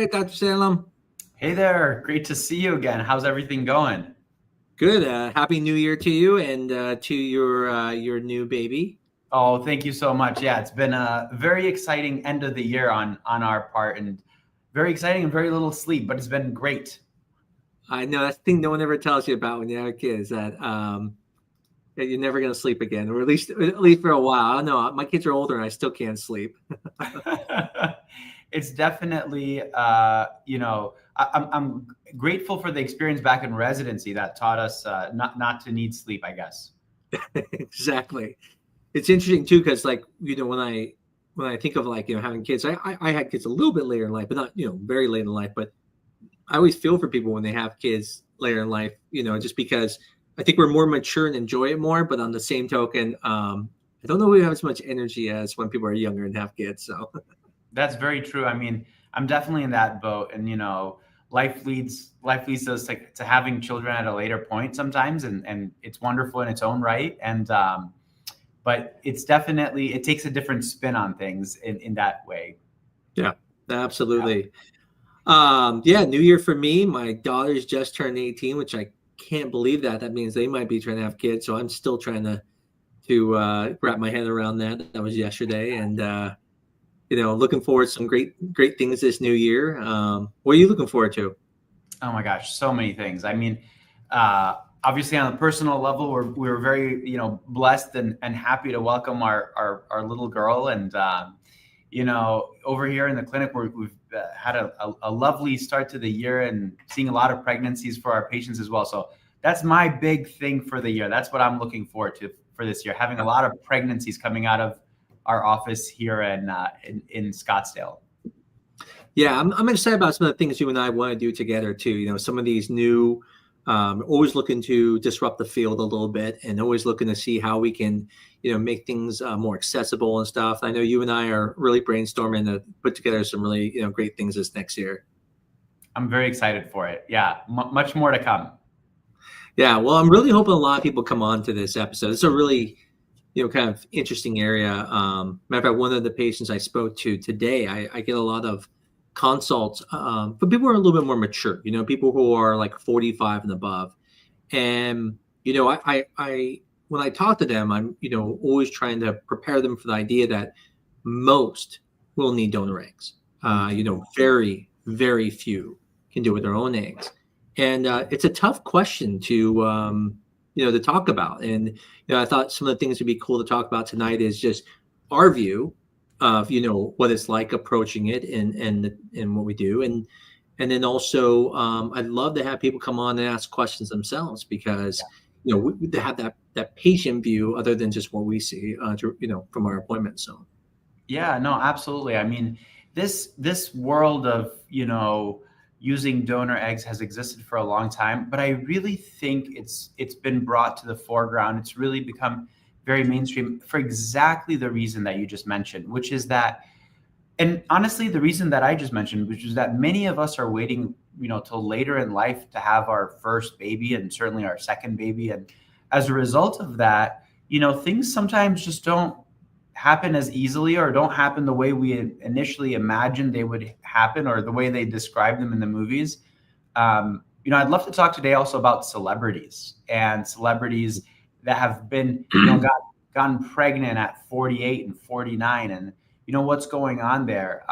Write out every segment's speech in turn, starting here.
Hi, Dr. Salem. Hey there, great to see you again. How's everything going? Good. Happy New Year to you and to your new baby. Oh, thank you so much. Yeah, it's been a very exciting end of the year on our part and very exciting and very little sleep, but it's been great. I know that's the thing no one ever tells you about when you have a kid is that you're never going to sleep again, or at least for a while. I don't know. My kids are older and I still can't sleep. It's definitely, I'm grateful for the experience back in residency that taught us not to need sleep, I guess. Exactly. It's interesting too because when I think of having kids, I had kids a little bit later in life, but not very late in life. But I always feel for people when they have kids later in life, just because I think we're more mature and enjoy it more. But on the same token, I don't know if we have as much energy as when people are younger and have kids. So That's very true. I mean, I'm definitely in that boat, and life leads us to having children at a later point sometimes, and it's wonderful in its own right. And but it takes a different spin on things in that way. yeah, Yeah. absolutely. Yeah, New Year for me. My daughter's just turned 18, which I can't believe that. That means they might be trying to have kids. So I'm still trying to wrap my head around that. That was yesterday, and looking forward to some great things this new year. What are you looking forward to? Oh my gosh, so many things. I mean, obviously on a personal level, we're very blessed and happy to welcome our little girl, and over here in the clinic we've had a lovely start to the year and seeing a lot of pregnancies for our patients as well. So that's my big thing for the year. That's what I'm looking forward to for this year, having a lot of pregnancies coming out of our office here in Scottsdale. Yeah, I'm excited about some of the things you and I want to do together too. Some of these new, always looking to disrupt the field a little bit, and always looking to see how we can, make things more accessible and stuff. I know you and I are really brainstorming to put together some really, great things this next year. I'm very excited for it. Yeah, much more to come. Yeah, well, I'm really hoping a lot of people come on to this episode. It's a really, kind of interesting area. Matter of fact, one of the patients I spoke to today, I get a lot of consults but people are a little bit more mature, people who are like 45 and above. And, I when I talk to them, I'm, always trying to prepare them for the idea that most will need donor eggs. Very, very few can do it with their own eggs. And it's a tough question to talk about. And, I thought some of the things would be cool to talk about tonight is just our view of, what it's like approaching it and what we do. And then also, I'd love to have people come on and ask questions themselves because, to have that patient view other than just what we see, from our appointments. So. Yeah, no, absolutely. I mean, this world of, using donor eggs has existed for a long time, but I really think it's been brought to the foreground. It's really become very mainstream for exactly the reason that you just mentioned, which is that, and honestly, the reason that I just mentioned, which is that many of us are waiting, till later in life to have our first baby and certainly our second baby. And as a result of that, things sometimes just don't happen as easily or don't happen the way we initially imagined they would happen or the way they describe them in the movies. I'd love to talk today also about celebrities and celebrities that have been, gotten pregnant at 48 and 49, and what's going on there.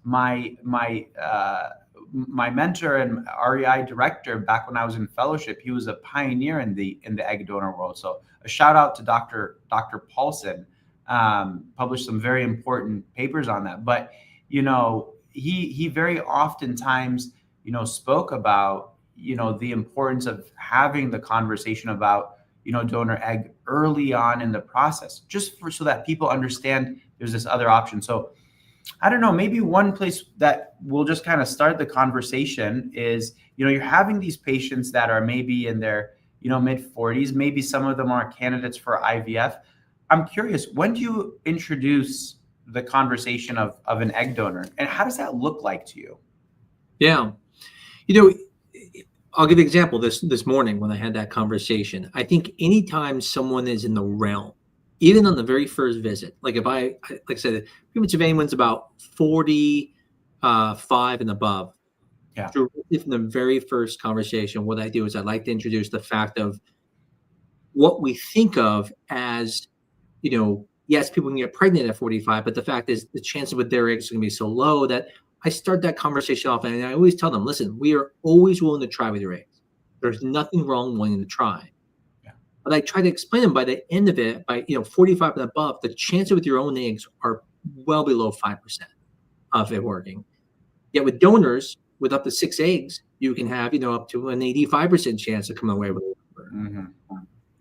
My mentor and REI director back when I was in fellowship, he was a pioneer in the egg donor world. So a shout out to Dr. Paulson. Published some very important papers on that. But he very oftentimes spoke about the importance of having the conversation about donor egg early on in the process, just so that people understand there's this other option. So I don't know, maybe one place that we'll just kind of start the conversation is, you're having these patients that are maybe in their mid 40s, maybe some of them are candidates for IVF. I'm curious, when do you introduce the conversation of an egg donor, and how does that look like to you? Yeah. You know, I'll give you an example this morning when I had that conversation. I think anytime someone is in the realm, even on the very first visit, like I said, pretty much if anyone's about 40, 5 and above, Yeah. directly from the very first conversation, what I do is I like to introduce the fact of what we think of as, yes, people can get pregnant at 45, but the fact is the chances with their eggs are going to be so low that I start that conversation off. And I always tell them, listen, we are always willing to try with your eggs. There's nothing wrong wanting to try. Yeah. But I try to explain them by the end of it, by 45 and above, the chances with your own eggs are well below 5% of it working. Yet with donors, with up to 6 eggs, you can have, up to an 85% chance of coming away with it. Mm-hmm.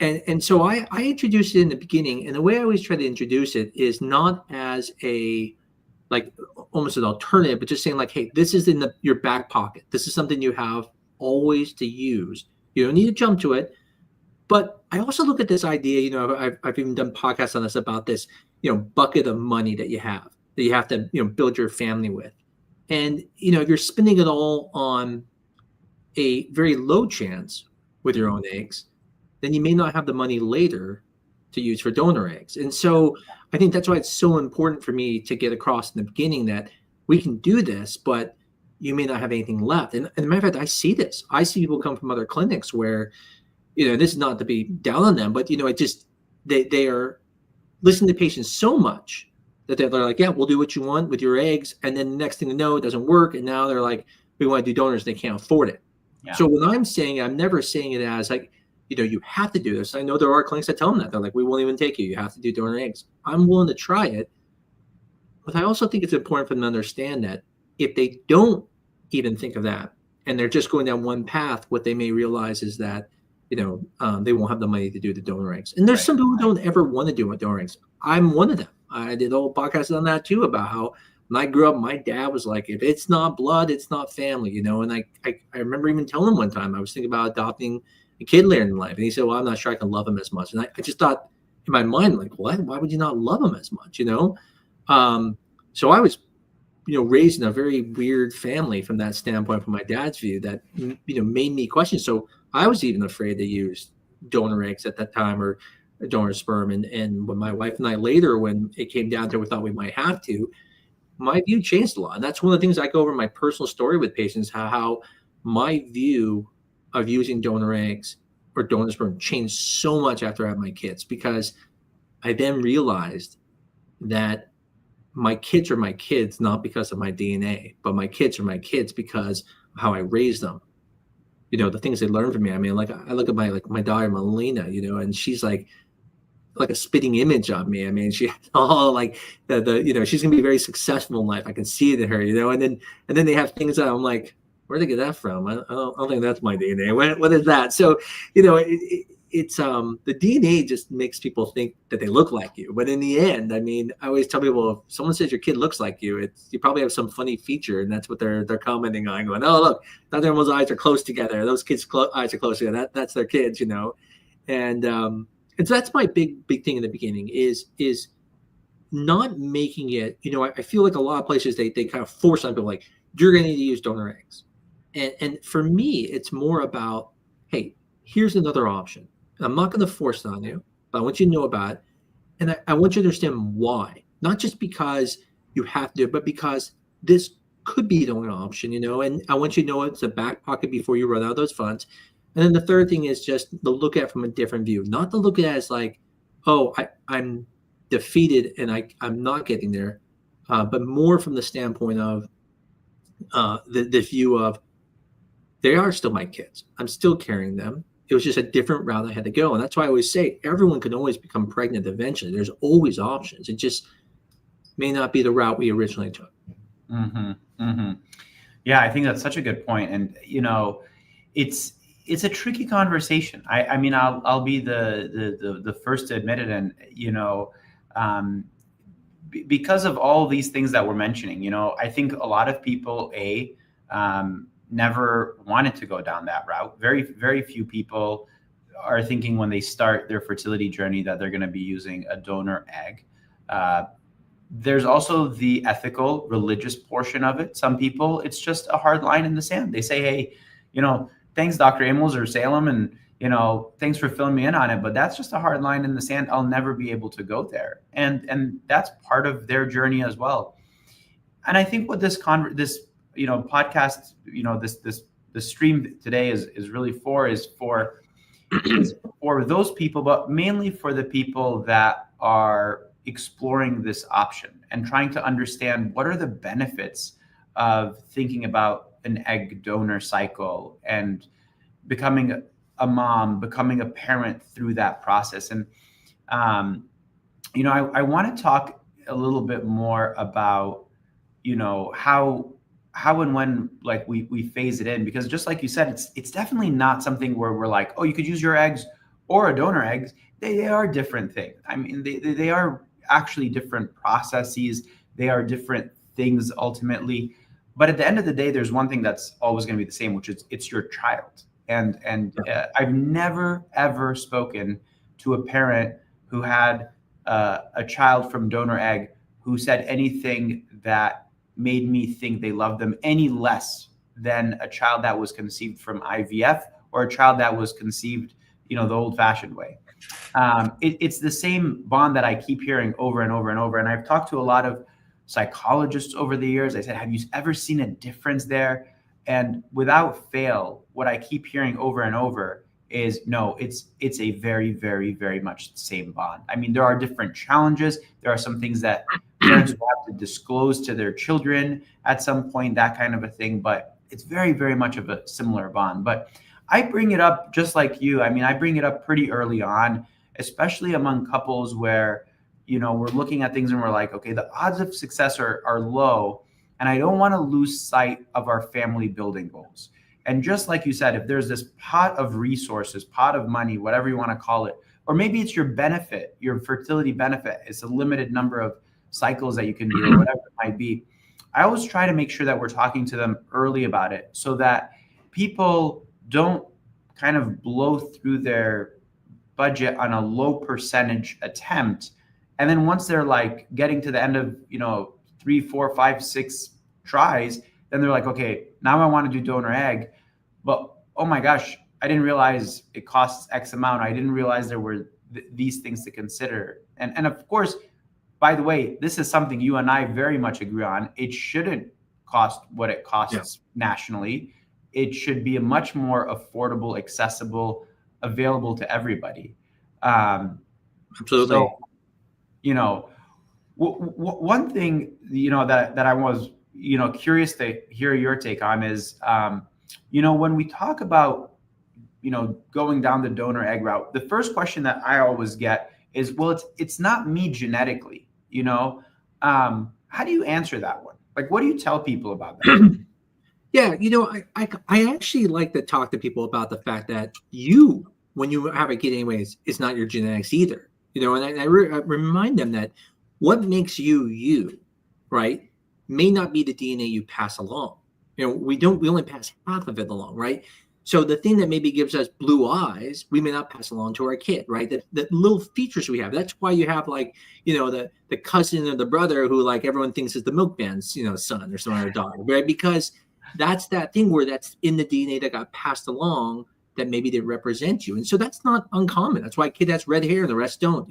And so I introduced it in the beginning, and the way I always try to introduce it is not as a like almost an alternative, but just saying like, hey, this is in your back pocket. This is something you have always to use. You don't need to jump to it. But I also look at this idea, I've even done podcasts on this about this, bucket of money that you have to, build your family with. And, if you're spending it all on a very low chance with your own eggs, then you may not have the money later to use for donor eggs. And so I think that's why it's so important for me to get across in the beginning that we can do this, but you may not have anything left. And as a matter of fact, I see this. I see people come from other clinics where, this is not to be down on them, but, it just, they are listening to patients so much that they're like, yeah, we'll do what you want with your eggs. And then the next thing to know, it doesn't work. And now they're like, we want to do donors. They can't afford it. Yeah. So when I'm saying, I'm never saying it as like, you have to do this. I know there are clinics that tell them that. They're like, we won't even take you. You have to do donor eggs. I'm willing to try it. But I also think it's important for them to understand that if they don't even think of that and they're just going down one path, what they may realize is that, they won't have the money to do the donor eggs. And there's some people who don't ever want to do with donor eggs. I'm one of them. I did a whole podcast on that too, about how when I grew up, my dad was like, if it's not blood, it's not family, and I remember even telling him one time I was thinking about adopting a kid later in life. And he said, well, I'm not sure I can love him as much. And I just thought in my mind, like, what? Why would you not love him as much, So I was, raised in a very weird family from that standpoint, from my dad's view, that, made me question. So I was even afraid to use donor eggs at that time, or donor sperm. And when my wife and I later, when it came down to it, we thought we might have to, my view changed a lot. And that's one of the things I go over in my personal story with patients, how my view of using donor eggs or donor sperm changed so much after I had my kids, because I then realized that my kids are my kids, not because of my DNA, but my kids are my kids because of how I raised them. The things they learn from me. I mean, like I look at my daughter Melina, and she's like a spitting image of me. I mean, she all like the she's gonna be very successful in life. I can see it in her, and then they have things that I'm like, where'd they get that from? I don't think that's my DNA. What is that? So, it's the DNA just makes people think that they look like you. But in the end, I mean, I always tell people, if someone says your kid looks like you, you probably have some funny feature, and that's what they're commenting on, going, oh, look, not everyone's eyes are close together. Those kids' eyes are close together. That's their kids, And so that's my big thing in the beginning is not making it, I feel like a lot of places they kind of force on people, like, you're going to need to use donor eggs. And for me, it's more about, hey, here's another option. I'm not going to force it on you, but I want you to know about it. And I want you to understand why. Not just because you have to, but because this could be the only option, and I want you to know it's a back pocket before you run out of those funds. And then the third thing is just to look at it from a different view, not to look at it as like, oh, I'm defeated and I'm not getting there, but more from the standpoint of the view of, they are still my kids. I'm still carrying them. It was just a different route I had to go. And that's why I always say everyone can always become pregnant eventually. There's always options. It just may not be the route we originally took. Mm-hmm. Mm-hmm. Yeah, I think that's such a good point. And, it's a tricky conversation. I mean, I'll be the first to admit it. And, because of all these things that we're mentioning, I think a lot of people, never wanted to go down that route. Very, very few people are thinking when they start their fertility journey that they're going to be using a donor egg. There's also the ethical, religious portion of it. Some people, it's just a hard line in the sand. They say, hey, thanks, Dr. Amos or Salem, and, thanks for filling me in on it, but that's just a hard line in the sand. I'll never be able to go there. And that's part of their journey as well. And I think what this podcast, the stream today is really for is for those people, but mainly for the people that are exploring this option and trying to understand what are the benefits of thinking about an egg donor cycle and becoming a mom, becoming a parent through that process. And I want to talk a little bit more about, how and when, like, we phase it in, because just like you said, it's definitely not something where we're like, oh, you could use your eggs or a donor eggs. They are different things. I mean, they are actually different processes. They are different things ultimately. But at the end of the day, there's one thing that's always going to be the same, which is it's your child. And I've never ever spoken to a parent who had a child from donor egg who said anything that made me think they loved them any less than a child that was conceived from IVF or a child that was conceived, the old-fashioned way. It's the same bond that I keep hearing over and over and over. And I've talked to a lot of psychologists over the years. I said, have you ever seen a difference there? And without fail, what I keep hearing over and over is no, it's a very, very, very much the same bond. I mean, there are different challenges. There are some things that parents will have to disclose to their children at some point, that kind of a thing. But it's very, very much of a similar bond. But I bring it up just like you. I mean, I bring it up pretty early on, especially among couples where, we're looking at things and we're like, okay, the odds of success are low. And I don't want to lose sight of our family building goals. And just like you said, if there's this pot of resources, pot of money, whatever you want to call it, or maybe it's your benefit, your fertility benefit, it's a limited number of cycles that you can do or whatever it might be. I always try to make sure that we're talking to them early about it so that people don't kind of blow through their budget on a low percentage attempt. And then once they're like getting to the end of, 3, 4, 5, 6 tries, then they're like, okay, now I want to do donor egg, but oh my gosh, I didn't realize it costs X amount. I didn't realize there were these things to consider. And of course, by the way, this is something you and I very much agree on. It shouldn't cost what it costs nationally. It should be a much more affordable, accessible, available to everybody. Absolutely. So, one thing, that I was, curious to hear your take on is, when we talk about, going down the donor egg route, the first question that I always get is, well, it's not me genetically, how do you answer that one? Like, what do you tell people about that? Yeah, I actually like to talk to people about the fact that when you have a kid anyways, it's not your genetics either. And I remind them that what makes you, right, may not be the DNA you pass along. We only pass half of it along, right? So the thing that maybe gives us blue eyes, we may not pass along to our kid, right? The little features we have. That's why you have the cousin or the brother who like everyone thinks is the milkman's, son or son or daughter, right? Because that's that thing where that's in the DNA that got passed along that maybe they represent you. And so that's not uncommon. That's why a kid has red hair and the rest don't,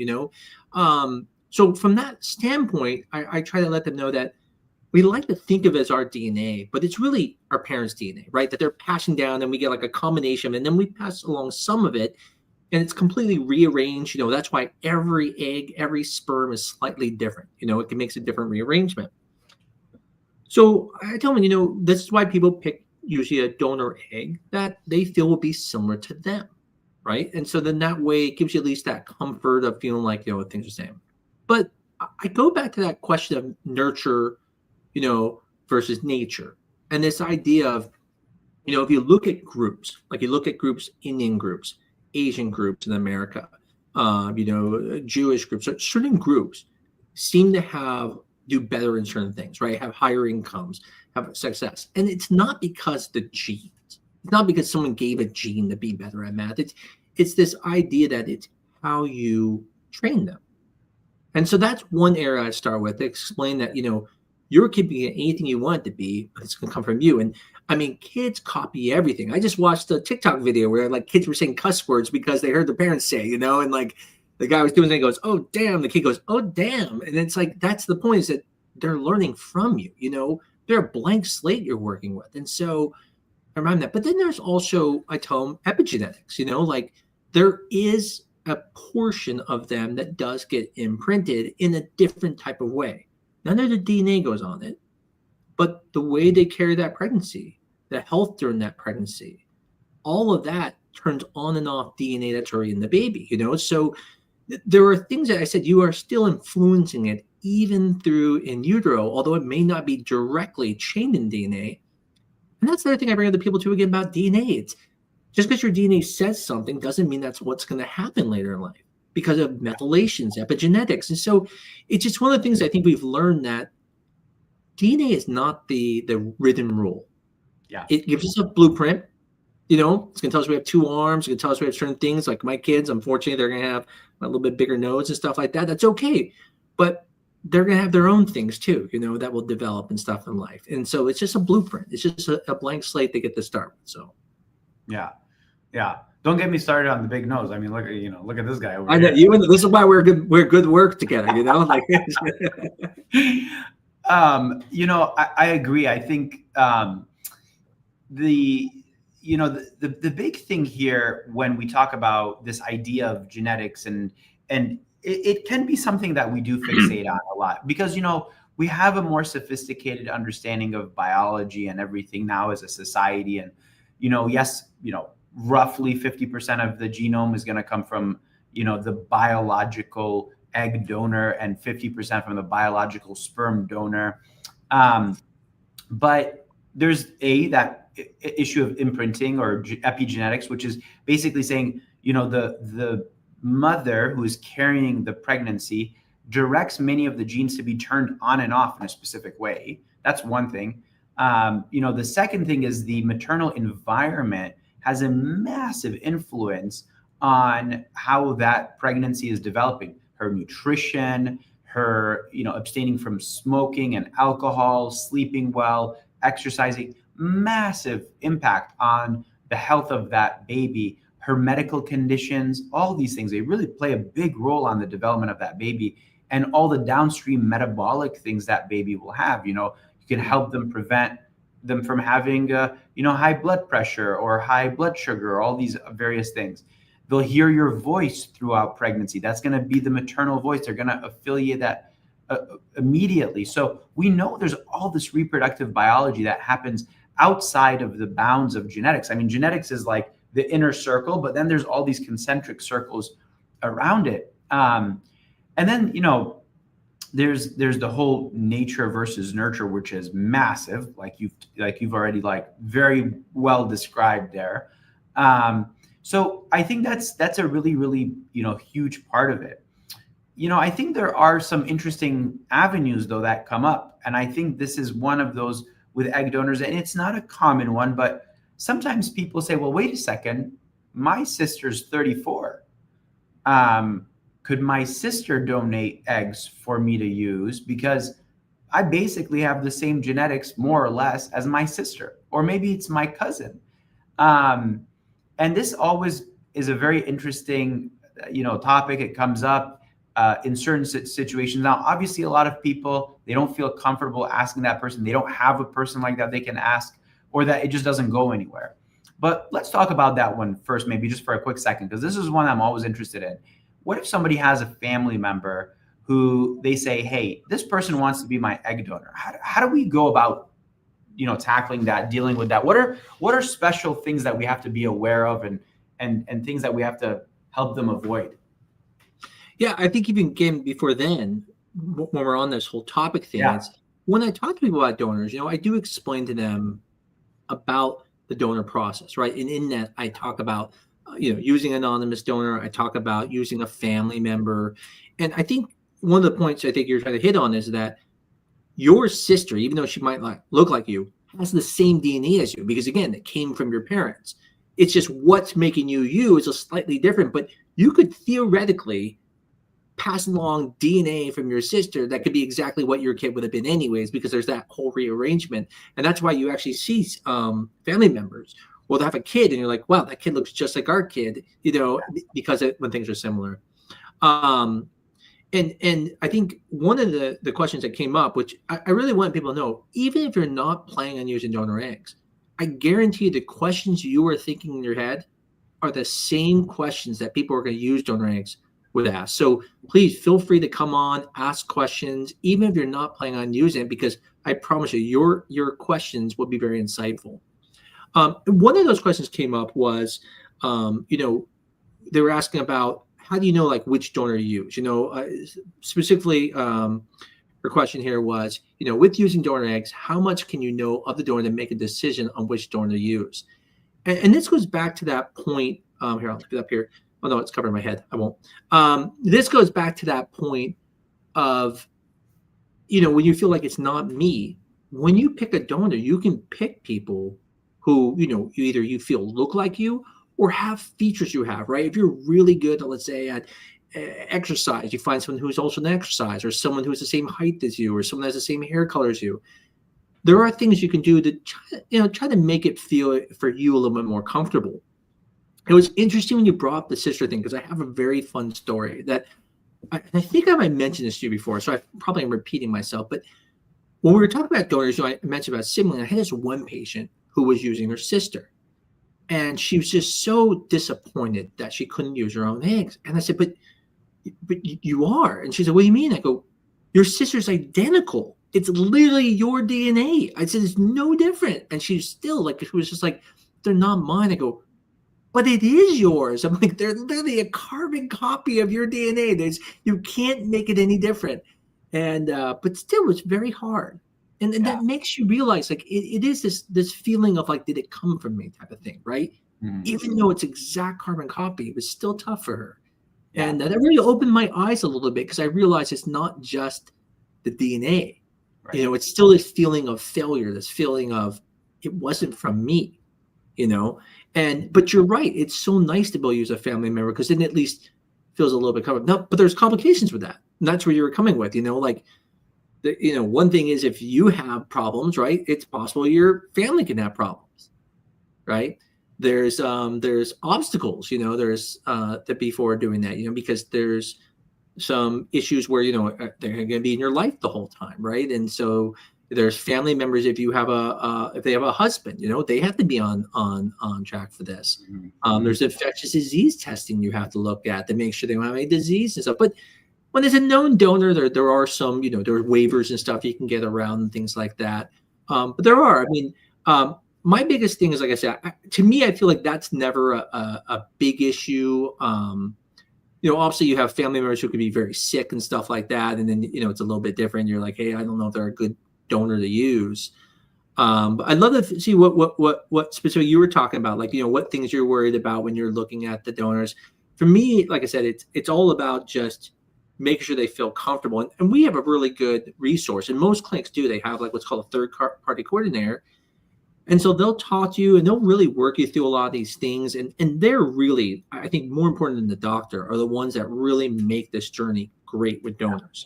So from that standpoint, I try to let them know that we like to think of it as our DNA, but it's really our parents' DNA, right? That they're passing down and we get like a combination and then we pass along some of it and it's completely rearranged. That's why every egg, every sperm is slightly different. It makes a different rearrangement. So I tell them, this is why people pick usually a donor egg that they feel will be similar to them, right? And so then that way it gives you at least that comfort of feeling like, things are the same. But I go back to that question of nurture, versus nature. And this idea of, if you look at groups, like you look at groups, Indian groups, Asian groups in America, Jewish groups, certain groups seem to do better in certain things, right? Have higher incomes, have success. And it's not because the genes. It's not because someone gave a gene to be better at math. It's this idea that it's how you train them. And so that's one area I start with to explain that, your kid can be anything you want it to be, but it's going to come from you. And I mean, kids copy everything. I just watched a TikTok video where like kids were saying cuss words because they heard their parents say, and like the guy was doing it and goes, oh, damn. The kid goes, oh, damn. And it's like, that's the point, is that they're learning from you. They're a blank slate you're working with. And so I remind that. But then there's also, I tell them, epigenetics, like there is a portion of them that does get imprinted in a different type of way. None of the DNA goes on it, but the way they carry that pregnancy, the health during that pregnancy, all of that turns on and off DNA that's already in the baby, So there are things that I said you are still influencing it even through in utero, although it may not be directly chained in DNA. And that's the other thing I bring other people to again about DNA. It's just because your DNA says something doesn't mean that's what's going to happen later in life because of methylations, epigenetics. And so it's just one of the things I think we've learned that DNA is not the written rule. Yeah. It gives us a blueprint. It's going to tell us we have 2 arms. It's going to tell us we have certain things. Like my kids, unfortunately, they're going to have a little bit bigger nose and stuff like that. That's okay. But they're going to have their own things too, that will develop and stuff in life. And so it's just a blueprint. It's just a blank slate they get to start with. So, yeah. Don't get me started on the big nose. I mean, look at this guy over I know here. you, and this is why we're good work together. Like, I agree. I think the big thing here when we talk about this idea of genetics and it can be something that we do fixate on a lot because, we have a more sophisticated understanding of biology and everything now as a society. And, yes, roughly 50% of the genome is going to come from, the biological egg donor and 50% from the biological sperm donor. But there's that issue of imprinting or epigenetics, which is basically saying, the mother who is carrying the pregnancy directs many of the genes to be turned on and off in a specific way. That's one thing. The second thing is the maternal environment has a massive influence on how that pregnancy is developing. Her nutrition, her, abstaining from smoking and alcohol, sleeping well, exercising, massive impact on the health of that baby, her medical conditions, all these things, they really play a big role on the development of that baby and all the downstream metabolic things that baby will have. You can help them prevent them from having, high blood pressure or high blood sugar, or all these various things. They'll hear your voice throughout pregnancy. That's going to be the maternal voice. They're going to affiliate that immediately. So we know there's all this reproductive biology that happens outside of the bounds of genetics. I mean, genetics is like the inner circle, but then there's all these concentric circles around it. And then, there's the whole nature versus nurture, which is massive, like you've already very well described there. So I think that's a really, really, huge part of it. I think there are some interesting avenues though that come up. And I think this is one of those with egg donors, and it's not a common one, but sometimes people say, well, wait a second, my sister's 34. Could my sister donate eggs for me to use? Because I basically have the same genetics, more or less, as my sister, or maybe it's my cousin. And this always is a very interesting, topic. It comes up in certain situations. Now, obviously, a lot of people, they don't feel comfortable asking that person. They don't have a person like that they can ask, or that it just doesn't go anywhere. But let's talk about that one first, maybe just for a quick second, because this is one I'm always interested in. What if somebody has a family member who they say, hey, this person wants to be my egg donor? How do we go about, tackling that, dealing with that? What are special things that we have to be aware of and things that we have to help them avoid? Yeah, I think even again before then, when we're on this whole topic thing, Yeah. When I talk to people about donors, I do explain to them about the donor process, right? And in that, I talk about using anonymous donor. I talk about using a family member. And I think one of the points I think you're trying to hit on is that your sister, even though she might look like you, has the same DNA as you, because again, it came from your parents. It's just what's making you is a slightly different, but you could theoretically pass along DNA from your sister that could be exactly what your kid would have been anyways, because there's that whole rearrangement. And that's why you actually see family members. Well, they have a kid and you're like, wow, that kid looks just like our kid, because when things are similar. And I think one of the questions that came up, which I really want people to know, even if you're not planning on using donor eggs, I guarantee you the questions you are thinking in your head are the same questions that people are going to use donor eggs would ask. So please feel free to come on, ask questions, even if you're not planning on using it, because I promise you, your questions will be very insightful. One of those questions came up was, they were asking about how do you know like which donor to use? Specifically, her question here was, with using donor eggs, how much can you know of the donor to make a decision on which donor to use? And this goes back to that point. Here, I'll look it up here. Oh no, it's covering my head. I won't. This goes back to that point of, when you feel like it's not me. When you pick a donor, you can pick people who, either you feel look like you or have features you have, right? If you're really good, let's say at exercise, you find someone who's also an exercise, or someone who's the same height as you, or someone has the same hair color as you. There are things you can do to try to make it feel for you a little bit more comfortable. It was interesting when you brought up the sister thing, because I have a very fun story that I think I might mention this to you before, so I probably am repeating myself. But when we were talking about donors, I mentioned about sibling. I had this one patient who was using her sister, and she was just so disappointed that she couldn't use her own eggs. And I said, but you are. And she said, what do you mean? I go, your sister's identical. It's literally your DNA. I said, it's no different. And she's still like, she was just like, they're not mine. I go, but it is yours. I'm like, they're literally a carbon copy of your DNA. You can't make it any different. And but still, it's very hard. And that makes you realize, like, it is this feeling of like, did it come from me type of thing, right? Even though it's exact carbon copy, it was still tough for her. And that really opened my eyes a little bit, because I realized it's not just the DNA. Right. It's still this feeling of failure, this feeling of it wasn't from me, but you're right. It's so nice to be able to use a family member, because then at least feels a little bit covered. No, but there's complications with that. And that's where you were coming with, one thing is, if you have problems, right, it's possible your family can have problems, right? There's obstacles, there's before doing that, because there's some issues where, they're going to be in your life the whole time, right? And so there's family members, if you have if they have a husband, they have to be on track for this. There's infectious disease testing you have to look at to make sure they don't have any disease and stuff. But when there's a known donor, there are some, there are waivers and stuff you can get around and things like that. But there are, my biggest thing is, like I said, to me, I feel like that's never a big issue. Obviously you have family members who could be very sick and stuff like that. And then, it's a little bit different. You're like, hey, I don't know if they're a good donor to use. But I'd love to see what specifically you were talking about, like, what things you're worried about when you're looking at the donors. For me, like I said, it's all about just making sure they feel comfortable. And we have a really good resource, and most clinics do. They have like what's called a third-party coordinator. And so they'll talk to you and they'll really work you through a lot of these things. And they're really, I think, more important than the doctor are the ones that really make this journey great with donors.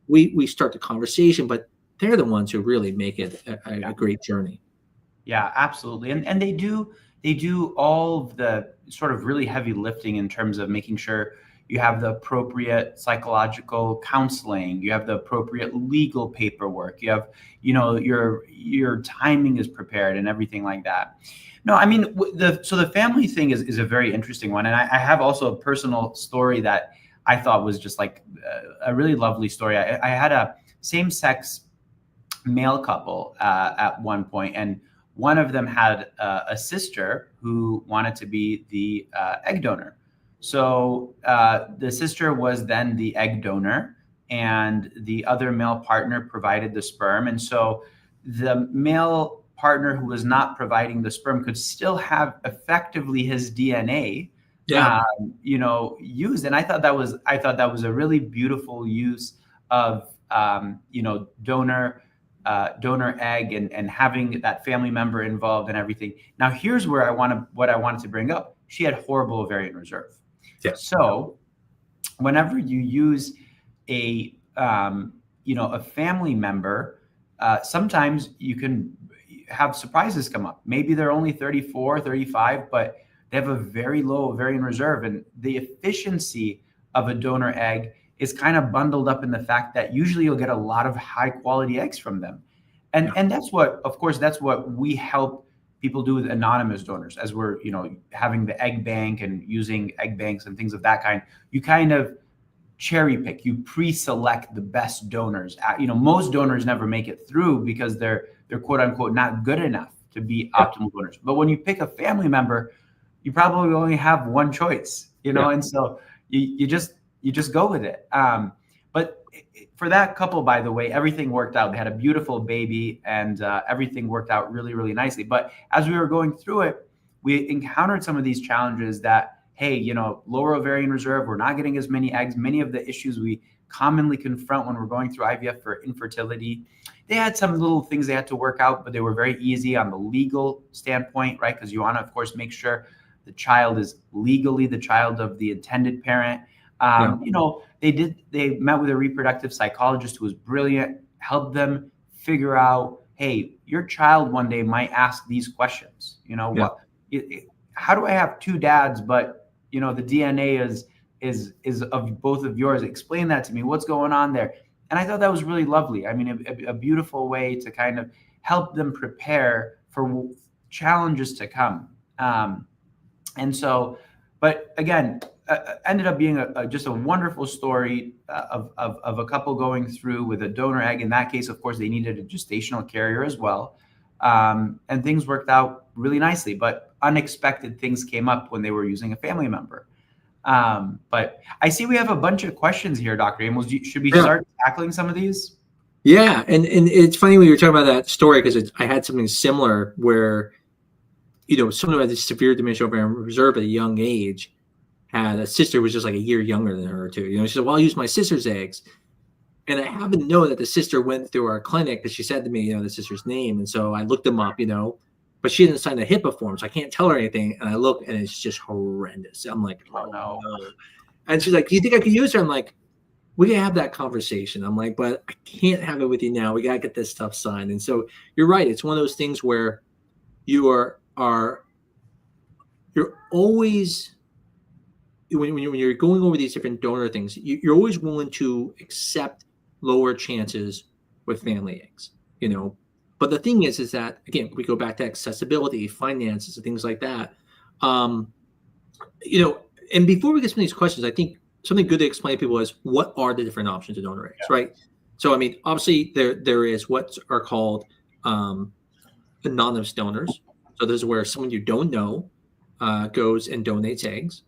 We start the conversation, but they're the ones who really make it a great journey. Yeah, absolutely. And they do all of the sort of really heavy lifting in terms of making sure you have the appropriate psychological counseling, you have the appropriate legal paperwork, you have, your timing is prepared and everything like that. No, the family thing is a very interesting one. And I have also a personal story that I thought was just like a really lovely story. I had a same-sex male couple at one point, and one of them had a sister who wanted to be the egg donor. So the sister was then the egg donor, and the other male partner provided the sperm. And so the male partner who was not providing the sperm could still have effectively his DNA, used. And I thought that was a really beautiful use of, donor egg and having that family member involved and everything. Now, here's where what I wanted to bring up. She had horrible ovarian reserve. Yeah. So whenever you use a family member, sometimes you can have surprises come up. Maybe they're only 34, 35, but they have a very low ovarian reserve, and the efficiency of a donor egg is kind of bundled up in the fact that usually you'll get a lot of high quality eggs from them. And Yeah. and that's what, of course, that's what we help people do with anonymous donors, as we're, having the egg bank and using egg banks and things of that kind. You kind of cherry pick, you pre-select the best donors. Most donors never make it through because they're quote unquote not good enough to be optimal donors. But when you pick a family member, you probably only have one choice, and so you just go with it. But for that couple, by the way, everything worked out. They had a beautiful baby, and everything worked out really, really nicely. But as we were going through it, we encountered some of these challenges that, hey, lower ovarian reserve, we're not getting as many eggs. Many of the issues we commonly confront when we're going through IVF for infertility, they had some little things they had to work out, but they were very easy on the legal standpoint, right? Because you want to, of course, make sure the child is legally the child of the intended parent. They met with a reproductive psychologist who was brilliant, helped them figure out, hey, your child one day might ask these questions. How do I have two dads, but the DNA is of both of yours? Explain that to me. What's going on there? And I thought that was really lovely. I mean, a beautiful way to kind of help them prepare for challenges to come. But again, ended up being just a wonderful story of a couple going through with a donor egg. In that case, of course, they needed a gestational carrier as well. And things worked out really nicely, but unexpected things came up when they were using a family member. But I see we have a bunch of questions here, Dr. Amos. Should we start tackling some of these? Yeah, and it's funny when you were talking about that story, because I had something similar where, someone who had this severe diminished ovarian reserve at a young age had a sister who was just like a year younger than her too. She said, well, I'll use my sister's eggs. And I happen to know that the sister went through our clinic because she said to me, the sister's name. And so I looked them up, but she didn't sign a HIPAA form, so I can't tell her anything. And I look, and it's just horrendous. I'm like, oh no. And she's like, do you think I could use her? I'm like, we can have that conversation. I'm like, but I can't have it with you now. We got to get this stuff signed. And so you're right. It's one of those things where you're always, when you're going over these different donor things, you're always willing to accept lower chances with family eggs, But the thing is that, again, we go back to accessibility, finances, and things like that. And before we get to these questions, I think something good to explain to people is, what are the different options of donor eggs, right? So, I mean, obviously there is what are called anonymous donors. So this is where someone you don't know goes and donates eggs.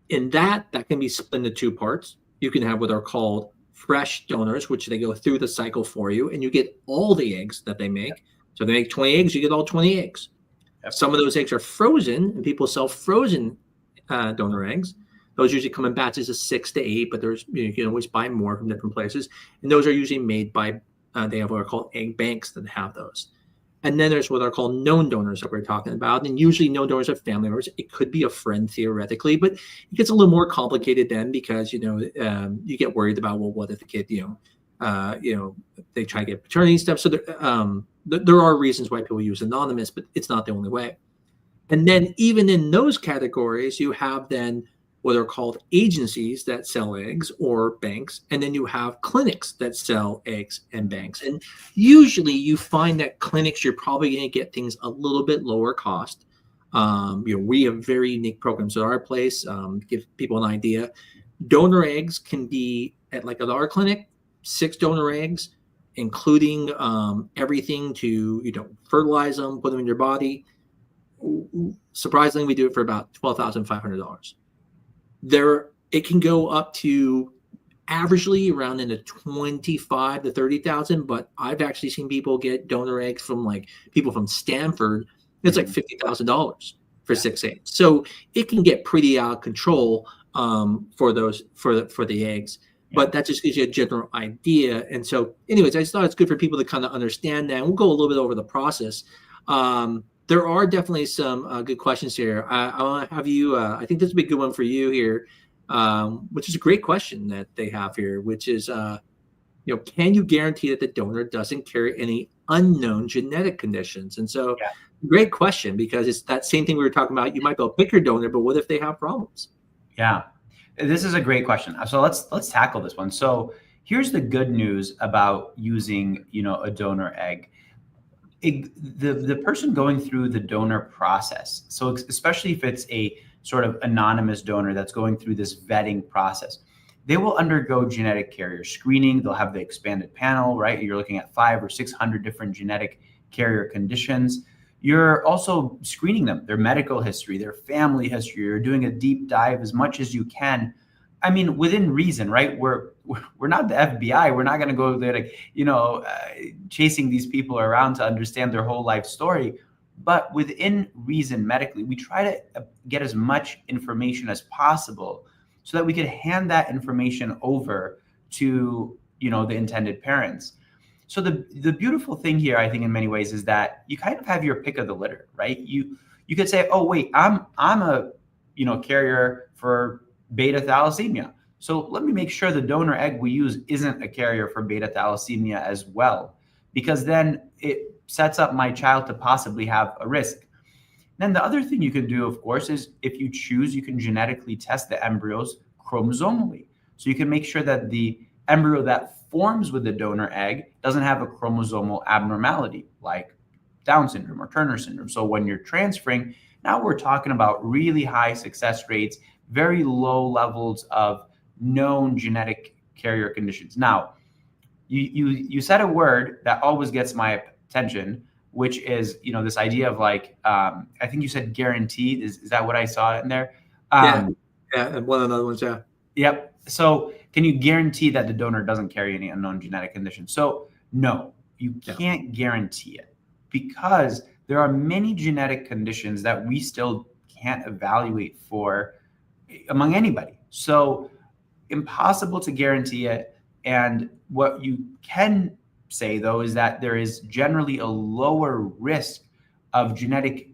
In that can be split into two parts. You can have what are called fresh donors, which they go through the cycle for you, and you get all the eggs that they make. So they make 20 eggs, you get all 20 eggs. Some of those eggs are frozen, and people sell frozen donor eggs. Those usually come in batches of 6 to 8, but you can always buy more from different places. And those are usually made by, they have what are called egg banks that have those. And then there's what are called known donors that we're talking about. And usually known donors are family members. It could be a friend theoretically, but it gets a little more complicated then, because, you get worried about, well, what if the kid, they try to get paternity stuff. So there are reasons why people use anonymous, but it's not the only way. And then even in those categories, you have then what are called agencies that sell eggs, or banks. And then you have clinics that sell eggs and banks. And usually you find that clinics, you're probably going to get things a little bit lower cost. We have very unique programs at our place. Give people an idea. Donor eggs can be at our clinic, 6 donor eggs, including everything to, fertilize them, put them in your body. Surprisingly, we do it for about $12,500. It can go up to averagely around in the 25 to 30,000, but I've actually seen people get donor eggs from people from Stanford. It's like $50,000 for 6 eggs. So it can get pretty out of control for the eggs. But that just gives you a general idea. And so, anyways, I just thought it's good for people to kind of understand that. And we'll go a little bit over the process. There are definitely some good questions here. I want to have you, I think this would be a good one for you here, which is a great question that they have here, which is, can you guarantee that the donor doesn't carry any unknown genetic conditions? And so, great question, because it's that same thing we were talking about. You might go pick your donor, but what if they have problems? Yeah. This is a great question. So let's tackle this one. So here's the good news about using, a donor egg. The person going through the donor process, so especially if it's a sort of anonymous donor that's going through this vetting process, they will undergo genetic carrier screening. They'll have the expanded panel, right? You're looking at 500 or 600 different genetic carrier conditions. You're also screening them, their medical history, their family history. You're doing a deep dive as much as you can. I mean, within reason, right? We're not the FBI. We're not going to go there, like, chasing these people around to understand their whole life story. But within reason, medically, we try to get as much information as possible so that we could hand that information over to, the intended parents. So the beautiful thing here, I think, in many ways, is that you kind of have your pick of the litter, right? You could say, oh wait, I'm a carrier for beta thalassemia. So let me make sure the donor egg we use isn't a carrier for beta thalassemia as well, because then it sets up my child to possibly have a risk. Then the other thing you can do, of course, is if you choose, you can genetically test the embryos chromosomally. So you can make sure that the embryo that forms with the donor egg doesn't have a chromosomal abnormality like Down syndrome or Turner syndrome. So when you're transferring, now we're talking about really high success rates, very low levels of known genetic carrier conditions. Now, you said a word that always gets my attention, which is, this idea of like, I think you said guaranteed. Is that what I saw in there? Yeah, and one of the other ones, yeah. Yep. So can you guarantee that the donor doesn't carry any unknown genetic condition? So no, you can't guarantee it, because there are many genetic conditions that we still can't evaluate for among anybody. So impossible to guarantee it. And what you can say, though, is that there is generally a lower risk of genetic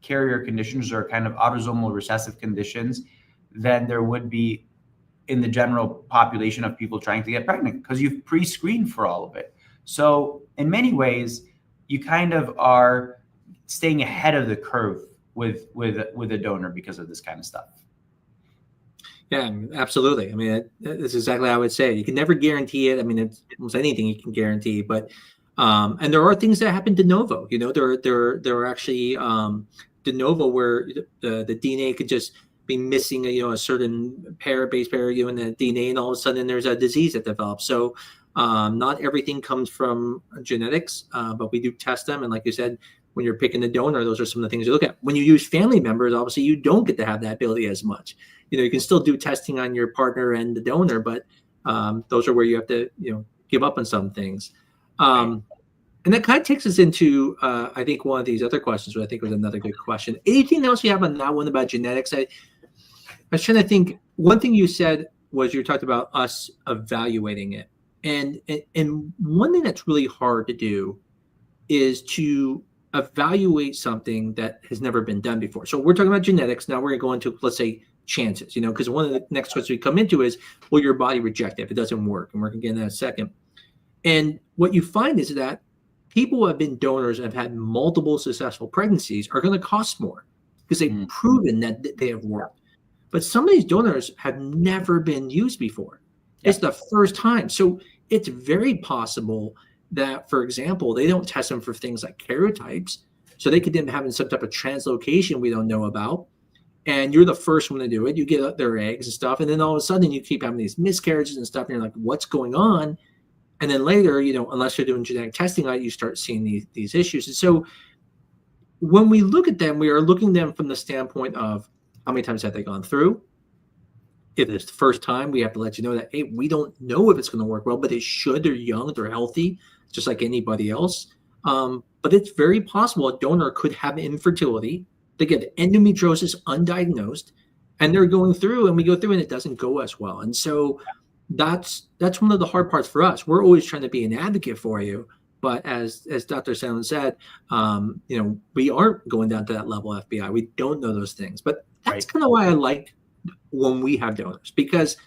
carrier conditions or kind of autosomal recessive conditions than there would be in the general population of people trying to get pregnant, because you've pre-screened for all of it. So in many ways, you kind of are staying ahead of the curve with a donor because of this kind of stuff. Yeah, absolutely. I mean, that's exactly how I would say it. You can never guarantee it. I mean, it's almost anything you can guarantee, but and there are things that happen de novo. There are actually de novo where the DNA could just be missing a certain base pair in the DNA, and all of a sudden there's a disease that develops. So not everything comes from genetics, but we do test them. And like you said, when you're picking the donor, those are some of the things you look at. When you use family members, obviously you don't get to have that ability as much. You can still do testing on your partner and the donor, but those are where you have to give up on some things. And that kind of takes us into, I think, one of these other questions, which I think was another good question. Anything else you have on that one about genetics? I was trying to think. One thing you said was you talked about us evaluating it. And one thing that's really hard to do is to evaluate something that has never been done before. So we're talking about genetics. Now we're going to go into, let's say, chances, because one of the next questions we come into is, will your body reject it if it doesn't work? And we're going to get into that in a second. And what you find is that people who have been donors and have had multiple successful pregnancies are going to cost more because they've proven that they have worked. But some of these donors have never been used before. It's the first time. So it's very possible that, for example, they don't test them for things like karyotypes. So they could then have some type of translocation we don't know about. And you're the first one to do it. You get their eggs and stuff. And then all of a sudden you keep having these miscarriages and stuff. And you're like, what's going on? And then later, unless you're doing genetic testing on it, you start seeing these issues. And so when we look at them, we are looking at them from the standpoint of how many times have they gone through? If it's the first time, we have to let you know that, hey, we don't know if it's going to work well, but it should. They're young, they're healthy, just like anybody else. But it's very possible a donor could have infertility. They get endometriosis undiagnosed, and they're going through, and we go through, and it doesn't go as well. And so that's one of the hard parts for us. We're always trying to be an advocate for you, but as Dr. Sandlin said, we aren't going down to that level of FBI. We don't know those things, but that's kind of why I like when we have donors, because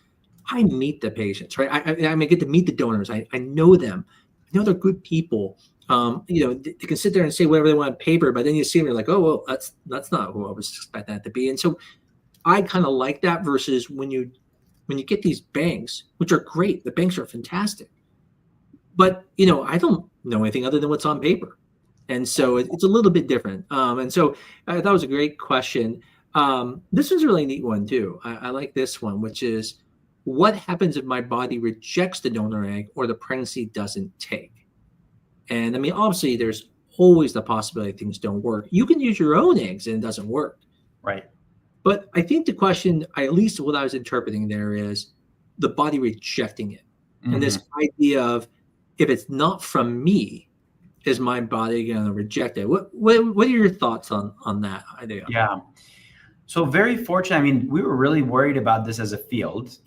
I meet the patients, right? I get to meet the donors. I know them. I know they're good people. They can sit there and say whatever they want on paper, but then you see them, you're like, oh, well, that's not who I was expecting that to be. And so I kind of like that versus when you when you get these banks, which are great, the banks are fantastic, but I don't know anything other than what's on paper, and so it's a little bit different. And so I thought it was a great question. This is a really neat one too. I like this one, which is, what happens if my body rejects the donor egg or the pregnancy doesn't take? And I mean, obviously, there's always the possibility things don't work. You can use your own eggs and it doesn't work. Right. But I think the question, at least what I was interpreting there, is the body rejecting it. Mm-hmm. And this idea of, if it's not from me, is my body going to reject it? What are your thoughts on that idea? Yeah. So very fortunate. I mean, we were really worried about this as a field,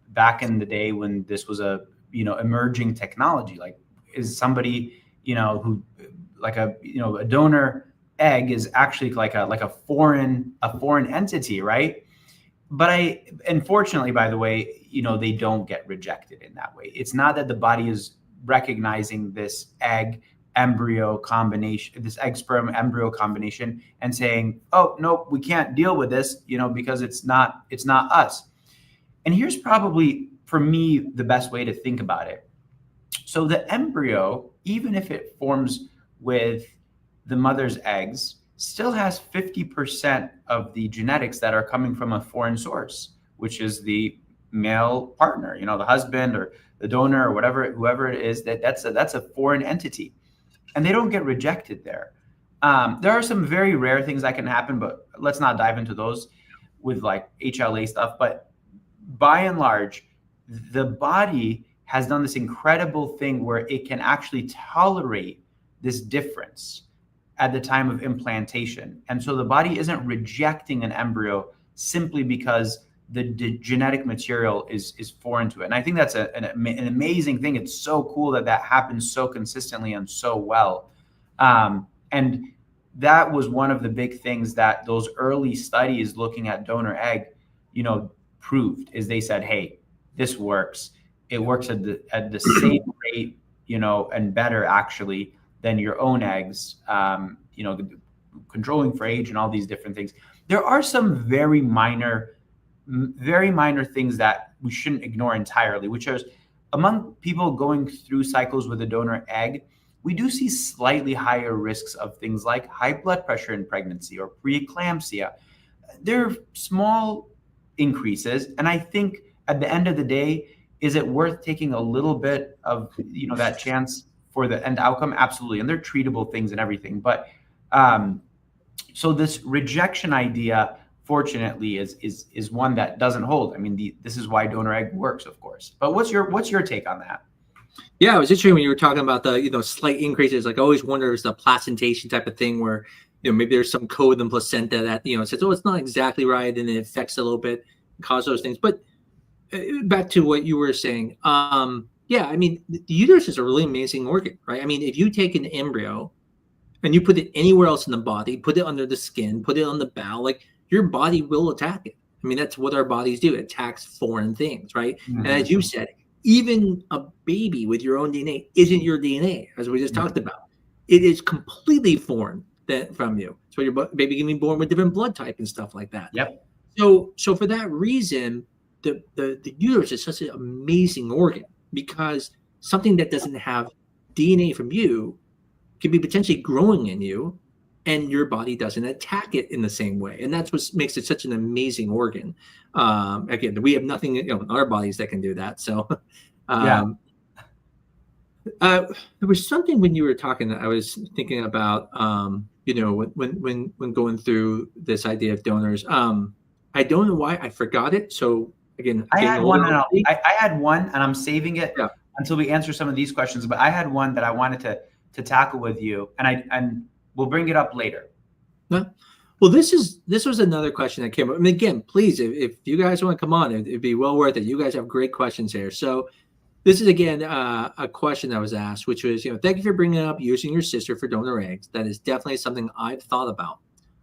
back in the day when this was a, emerging technology. Like, is somebody, who, like a donor egg is actually like a foreign entity, right? But unfortunately, by the way, they don't get rejected in that way. It's not that the body is recognizing this egg embryo combination, this egg sperm embryo combination, and saying, oh, nope, we can't deal with this, because it's not us. And here's probably, for me, the best way to think about it. So the embryo, even if it forms with the mother's eggs, still has 50% of the genetics that are coming from a foreign source, which is the male partner, the husband or the donor or whoever it is. That's a foreign entity, and they don't get rejected there. There are some very rare things that can happen, but let's not dive into those with like HLA stuff. But by and large, the body has done this incredible thing where it can actually tolerate this difference at the time of implantation. And so the body isn't rejecting an embryo simply because the genetic material is foreign to it. And I think that's an amazing thing. It's so cool that happens so consistently and so well. And that was one of the big things that those early studies looking at donor egg, proved, is they said, hey, this works. It works at the same rate, and better actually than your own eggs, controlling for age and all these different things. There are some very minor things that we shouldn't ignore entirely, which is, among people going through cycles with a donor egg, we do see slightly higher risks of things like high blood pressure in pregnancy or preeclampsia. They're small increases. And I think at the end of the day, is it worth taking a little bit of, that chance for the end outcome? Absolutely. And they're treatable things and everything. But so this rejection idea, fortunately, is one that doesn't hold. I mean, this is why donor egg works, of course. But what's your take on that? Yeah, it was interesting when you were talking about the slight increases. Like, I always wonder, is the placentation type of thing where maybe there's some code in placenta that says, oh, it's not exactly right, and it affects a little bit, cause those things. But back to what you were saying, yeah, I mean, the uterus is a really amazing organ, right? I mean, if you take an embryo and you put it anywhere else in the body, put it under the skin, put it on the bowel, like, your body will attack it. I mean, that's what our bodies do. It attacks foreign things, right? Mm-hmm. And as you said, even a baby with your own DNA isn't your DNA, as we just talked about. It is completely foreign from you. So your baby can be born with different blood type and stuff like that. Yep. So for that reason, the uterus is such an amazing organ, because something that doesn't have DNA from you can be potentially growing in you, and your body doesn't attack it in the same way. And that's what makes it such an amazing organ. Again, we have nothing in our bodies that can do that. So there was something when you were talking that I was thinking about, when going through this idea of donors. I don't know why I forgot it. So again, I had one, and I'm saving it until we answer some of these questions. But I had one that I wanted to tackle with you, and we'll bring it up later. Well, this was another question that came up. And again, please, if you guys want to come on, it'd be well worth it. You guys have great questions here. So this is, again, a question that was asked, which was, thank you for bringing up using your sister for donor eggs. That is definitely something I've thought about.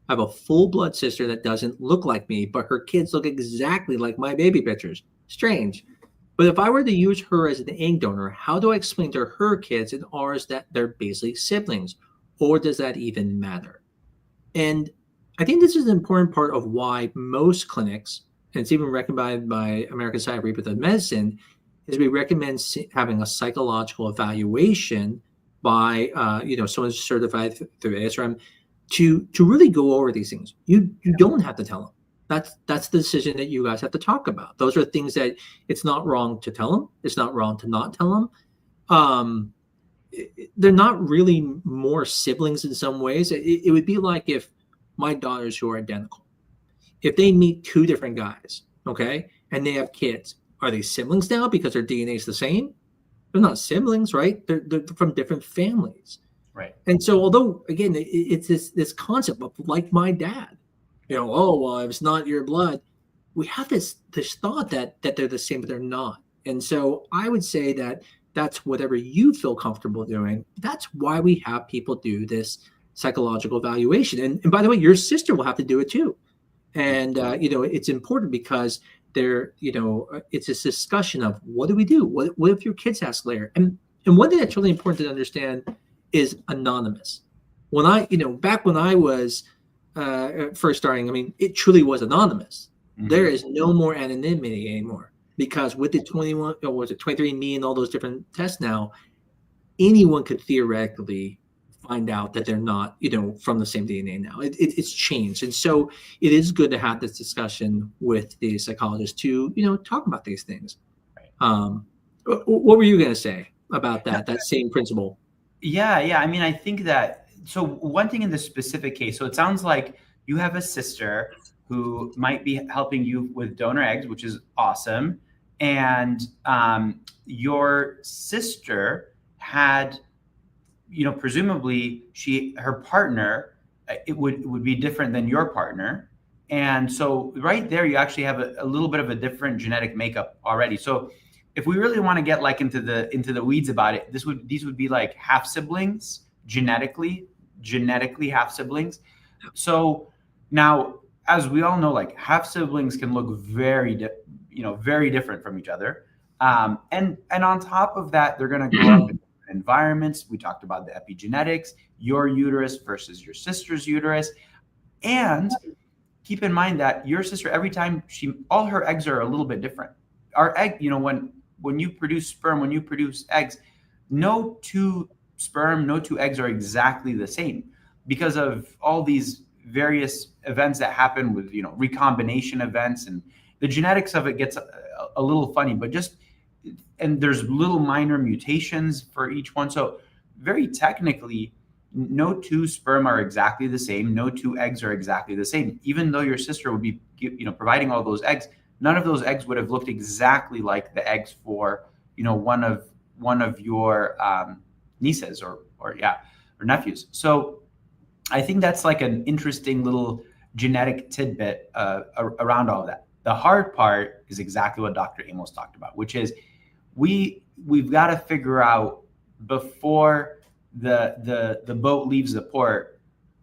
I have a full blood sister that doesn't look like me, but her kids look exactly like my baby pictures. Strange. But if I were to use her as an egg donor, how do I explain to her kids and ours that they're basically siblings? Or does that even matter? And I think this is an important part of why most clinics and it's even recommended by American Society of Reproductive Medicine, is we recommend having a psychological evaluation by someone certified through ASRM to really go over these things. You don't have to tell them. That's the decision that you guys have to talk about. Those are things that it's not wrong to tell them. It's not wrong to not tell them. They're not really more siblings in some ways. It would be like if my daughters who are identical, if they meet two different guys, okay, and they have kids, are they siblings now because their DNA is the same? They're not siblings, right? They're from different families. Right. And so, although, again, it's this concept of like my dad, oh, well, if it's not your blood, we have this thought that they're the same, but they're not. And so I would say that that's whatever you feel comfortable doing. That's why we have people do this psychological evaluation. And by the way, your sister will have to do it too. And, it's important because it's this discussion of what do we do? What if your kids ask later? And one thing that's really important to understand is anonymous. When back when I was first starting, I mean, it truly was anonymous. Mm-hmm. There is no more anonymity anymore because with the 23andMe and all those different tests now, anyone could theoretically find out that they're not, from the same DNA now. It's changed. And so it is good to have this discussion with the psychologist to, talk about these things. Right. What were you going to say about that same principle? Yeah. I mean, I think that, so one thing in this specific case, so it sounds like you have a sister who might be helping you with donor eggs, which is awesome. And your sister had, presumably her partner, it would be different than your partner. And so right there, you actually have a little bit of a different genetic makeup already. So if we really want to get like into the weeds about it, these would be like half siblings, genetically half siblings. So now, as we all know, like half siblings can look very different from each other. And on top of that, they're going to grow up in environments. We talked about the epigenetics, your uterus versus your sister's uterus. And keep in mind that your sister, every time all her eggs are a little bit different. Our egg, when you produce sperm, when you produce eggs, no two sperm, no two eggs are exactly the same because of all these various events that happen with, recombination events, and the genetics of it gets a little funny, but and there's little minor mutations for each one. So very technically, no two sperm are exactly the same. No two eggs are exactly the same. Even though your sister would be, providing all those eggs, none of those eggs would have looked exactly like the eggs for, one of your nieces or nephews. So I think that's like an interesting little genetic tidbit around all of that. The hard part is exactly what Dr. Amos talked about, which is we've got to figure out before the boat leaves the port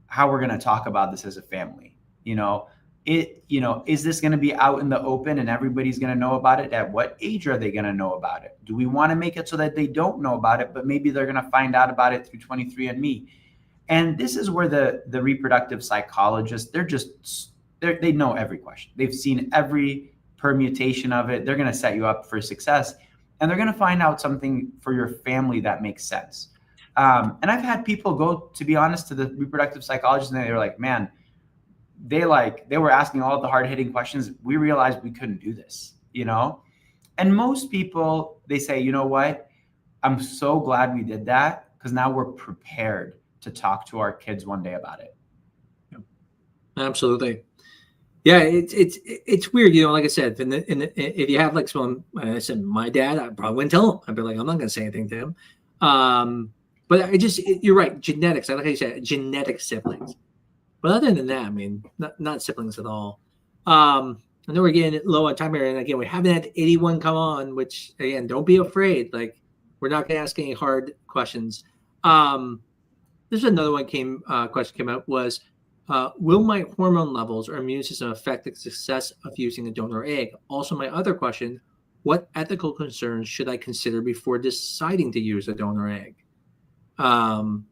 how we're going to talk about this as a family. Is this going to be out in the open and everybody's going to know about it? At what age are they going to know about it? Do we want to make it so that they don't know about it, but maybe they're going to find out about it through 23andMe? And this is where the reproductive psychologists, they know every question. They've seen every permutation of it. They're going to set you up for success, and they're going to find out something for your family that makes sense. And I've had people go, to be honest, to the reproductive psychologist, and they were like, man, they were asking all the hard-hitting questions. We realized we couldn't do this, And most people, they say, you know what? I'm so glad we did that because now we're prepared to talk to our kids one day about it. Absolutely. Yeah, it's weird, like I said. If you have like someone, I said my dad, I probably wouldn't tell him. I'd be like, I'm not going to say anything to him. But you're right, genetics. Like I said, genetic siblings. But other than that, I mean, not siblings at all. I know we're getting low on time here, and again, we haven't had 81 come on. Which again, don't be afraid. Like we're not going to ask any hard questions. There's another question came up was. Will my hormone levels or immune system affect the success of using a donor egg? Also, my other question, what ethical concerns should I consider before deciding to use a donor egg? I'm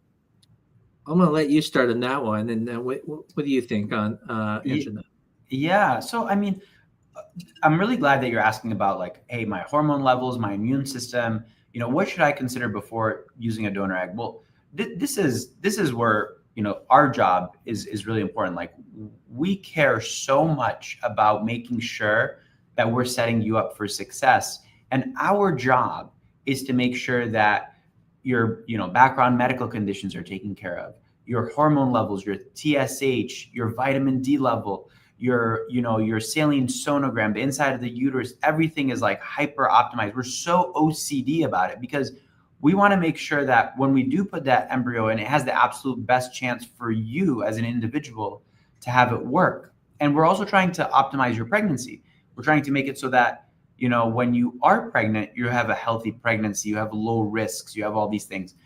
going to let you start on that one. And what do you think on answering that? Yeah. So, I mean, I'm really glad that you're asking about like, hey, my hormone levels, my immune system, what should I consider before using a donor egg? Well, this is where, our job is really important. Like, we care so much about making sure that we're setting you up for success. And our job is to make sure that your, background medical conditions are taken care of, your hormone levels, your TSH, your vitamin D level, your saline sonogram, the inside of the uterus, everything is like hyper optimized. We're so OCD about it because we want to make sure that when we do put that embryo in, it has the absolute best chance for you as an individual to have it work. And we're also trying to optimize your pregnancy. We're trying to make it so that, when you are pregnant, you have a healthy pregnancy, you have low risks, you have all these things.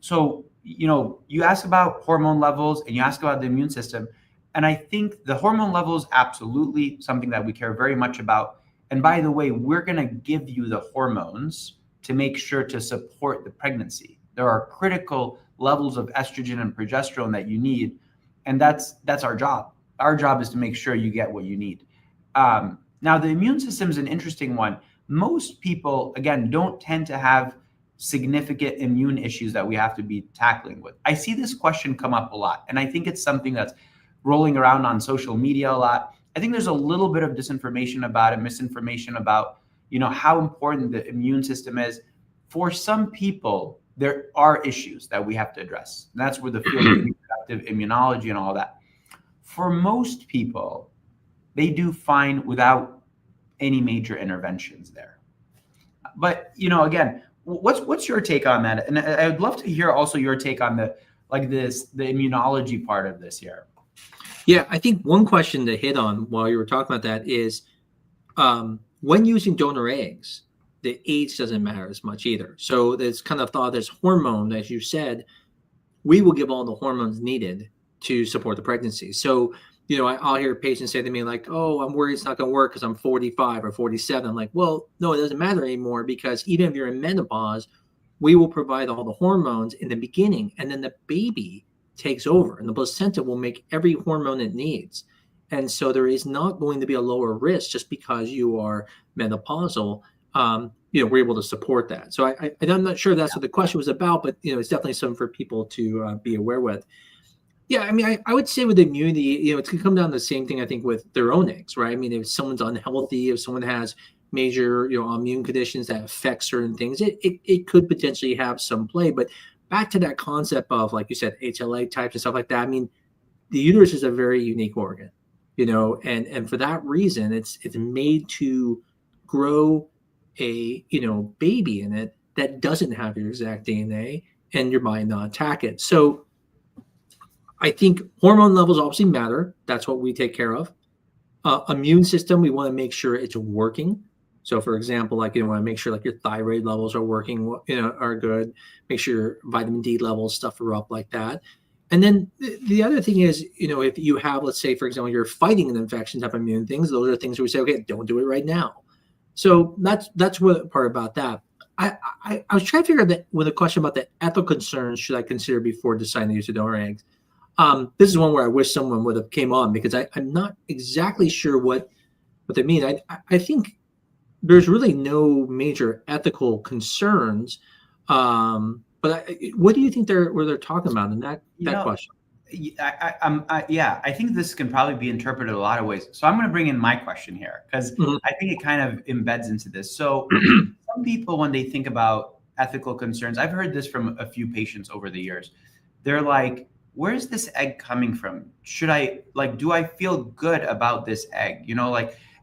So, you ask about hormone levels and you ask about the immune system. And I think the hormone levels, absolutely something that we care very much about. And by the way, we're going to give you the hormones to make sure to support the pregnancy. There are critical levels of estrogen and progesterone that you need. And that's our job. Our job is to make sure you get what you need. Now, the immune system is an interesting one. Most people, again, don't tend to have significant immune issues that we have to be tackling with. I see this question come up a lot, and I think it's something that's rolling around on social media a lot. I think there's a little bit of disinformation about it, misinformation about, how important the immune system is. For some people, there are issues that we have to address. And that's where the field of reproductive immunology and all that. For most people, they do fine without any major interventions there. But, again, what's your take on that? And I would love to hear also your take on the immunology part of this here. Yeah, I think one question to hit on while you were talking about that is when using donor eggs, the age doesn't matter as much either. So there's kind of thought there's hormone, as you said, we will give all the hormones needed to support the pregnancy. So, I'll hear patients say to me like, oh, I'm worried it's not going to work because I'm 45 or 47. I'm like, well, no, it doesn't matter anymore because even if you're in menopause, we will provide all the hormones in the beginning and then the baby takes over and the placenta will make every hormone it needs. And so there is not going to be a lower risk just because you are menopausal. We're able to support that. So I'm not sure that's what the question was about, but it's definitely something for people to be aware with. Yeah, I mean, I would say with immunity, it's going to come down to the same thing, I think, with their own eggs, right? I mean, if someone's unhealthy, if someone has major, immune conditions that affect certain things, it could potentially have some play. But back to that concept of, like you said, HLA types and stuff like that. I mean, the uterus is a very unique organ, and for that reason, it's made to grow a, baby in it that doesn't have your exact DNA and your might not attack it. So I think hormone levels obviously matter. That's what we take care of. Immune system, we want to make sure it's working. So, for example, like want to make sure like your thyroid levels are working, are good. Make sure your vitamin D levels, stuff are up like that. And then the other thing is, if you have, let's say, for example, you're fighting an infection type of immune things, those are things where we say, okay, don't do it right now. So that's what part about that. I was trying to figure out that with a question about the ethical concerns should I consider before deciding to use the donor eggs. This is one where I wish someone would have came on because I'm not exactly sure what they mean. I think there's really no major ethical concerns. But what do you think they're talking about in that question? I think this can probably be interpreted a lot of ways. So I'm going to bring in my question here because I think it kind of embeds into this. So some people, when they think about ethical concerns, I've heard this from a few patients over the years. They're like, where's this egg coming from? Do I feel good about this egg? And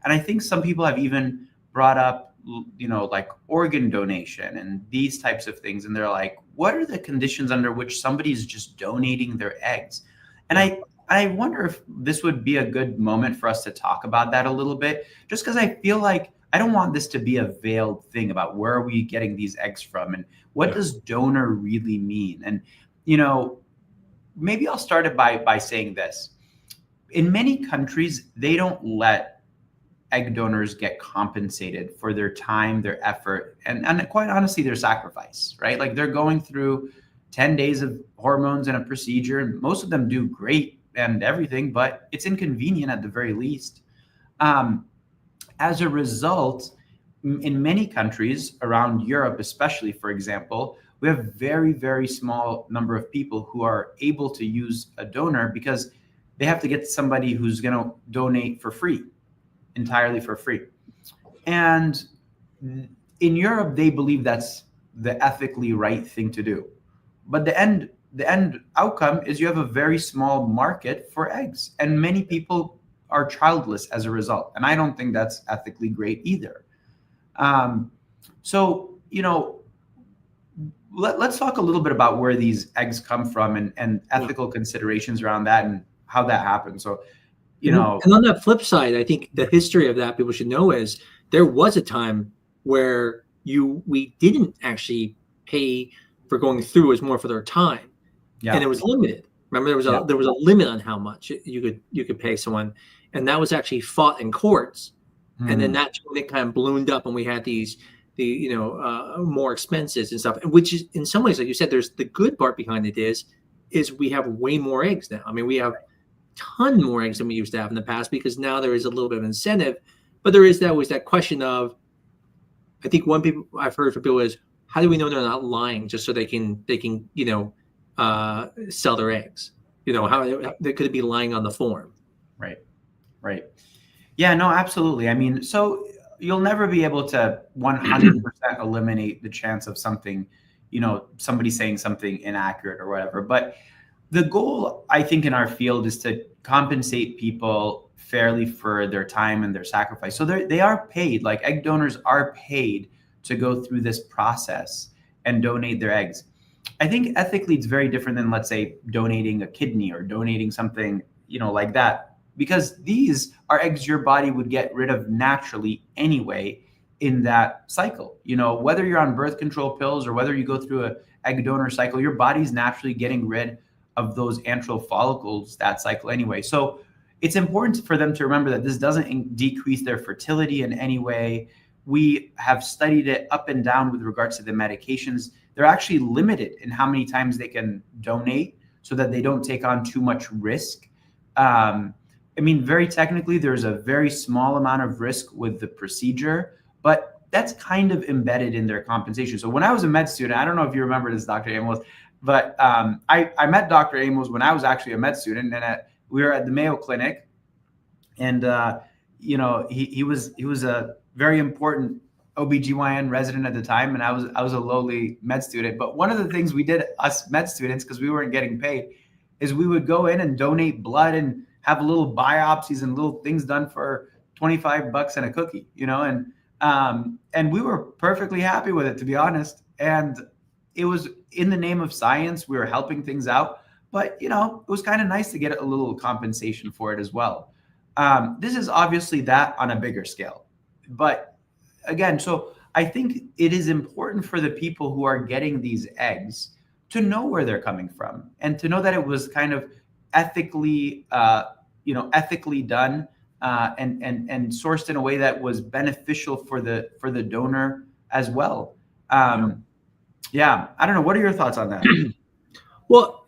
I think some people have even brought up, like organ donation and these types of things. And they're like, what are the conditions under which somebody's just donating their eggs? And I wonder if this would be a good moment for us to talk about that a little bit, just because I feel like I don't want this to be a veiled thing about where are we getting these eggs from and what does donor really mean? And, maybe I'll start it by saying this. In many countries, they don't let egg donors get compensated for their time, their effort, and quite honestly, their sacrifice, right? Like they're going through 10 days of hormones and a procedure, and most of them do great and everything, but it's inconvenient at the very least. As a result, in many countries around Europe, especially, for example, we have very, very small number of people who are able to use a donor because they have to get somebody who's going to donate for free, entirely for free. And in Europe, they believe that's the ethically right thing to do. But the end outcome is you have a very small market for eggs, and many people are childless as a result. And I don't think that's ethically great either. Um, so, let's talk a little bit about where these eggs come from, and Yeah. ethical considerations around that and how that happened. So, you And, know, and on that flip side, I think the history of that people should know is there was a time where we didn't actually pay for going through as more for their time, and yeah, it was limited. Remember, yeah, there was a limit on how much you could pay someone, and that was actually fought in courts. And then mm, that's when it kind of ballooned up, and we had more expenses and stuff. Which is in some ways, like you said, there's the good part behind it is we have way more eggs now. I mean, we have ton more eggs than we used to have in the past because now there is a little bit of incentive, but there is always that question of, I think one people I've heard from people is, how do we know they're not lying just so they can sell their eggs? How they could be lying on the form. right, right. Yeah, no, absolutely. I mean, so you'll never be able to 100% eliminate the chance of something, somebody saying something inaccurate or whatever. But the goal, I think, in our field is to compensate people fairly for their time and their sacrifice. So they are paid, like egg donors are paid to go through this process and donate their eggs. I think ethically it's very different than, let's say, donating a kidney or donating something, like that, because these are eggs your body would get rid of naturally anyway in that cycle. Whether you're on birth control pills or whether you go through a egg donor cycle, your body's naturally getting rid of those antral follicles that cycle anyway. So it's important for them to remember that this doesn't decrease their fertility in any way. We have studied it up and down with regards to the medications. They're actually limited in how many times they can donate so that they don't take on too much risk. I mean, very technically, there's a very small amount of risk with the procedure, but that's kind of embedded in their compensation. So when I was a med student, I don't know if you remember this, Dr. Amos, but I met Dr. Amos when I was actually a med student, and we were at the Mayo Clinic, and he was a very important OBGYN resident at the time, and I was a lowly med student. But one of the things we did, us med students, because we weren't getting paid, is we would go in and donate blood and have little biopsies and little things done for $25 and a cookie, and we were perfectly happy with it, to be honest. And it was in the name of science. We were helping things out, but it was kind of nice to get a little compensation for it as well. This is obviously that on a bigger scale, but again, so I think it is important for the people who are getting these eggs to know where they're coming from and to know that it was kind of ethically, ethically done, and sourced in a way that was beneficial for the donor as well. Yeah, I don't know. What are your thoughts on that? Well,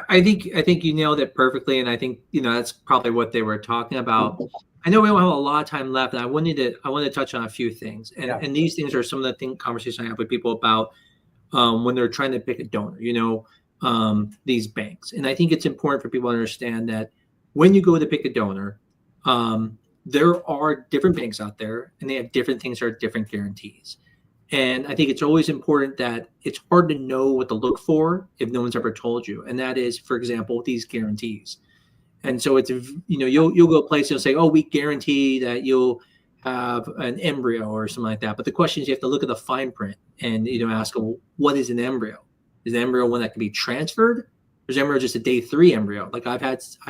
I think you nailed it perfectly, and I think that's probably what they were talking about. I know we don't have a lot of time left, and I wanted to touch on a few things, and these things are some of the conversations I have with people about when they're trying to pick a donor. These banks, and I think it's important for people to understand that when you go to pick a donor, there are different banks out there, and they have different things that are different guarantees. And I think it's always important that it's hard to know what to look for if no one's ever told you. And that is, for example, these guarantees. And so it's, you'll go a place and say, oh, we guarantee that you'll have an embryo or something like that. But the question is, you have to look at the fine print and, ask, well, what is an embryo? Is an embryo one that can be transferred? Or is embryo just a day 3 embryo? Like I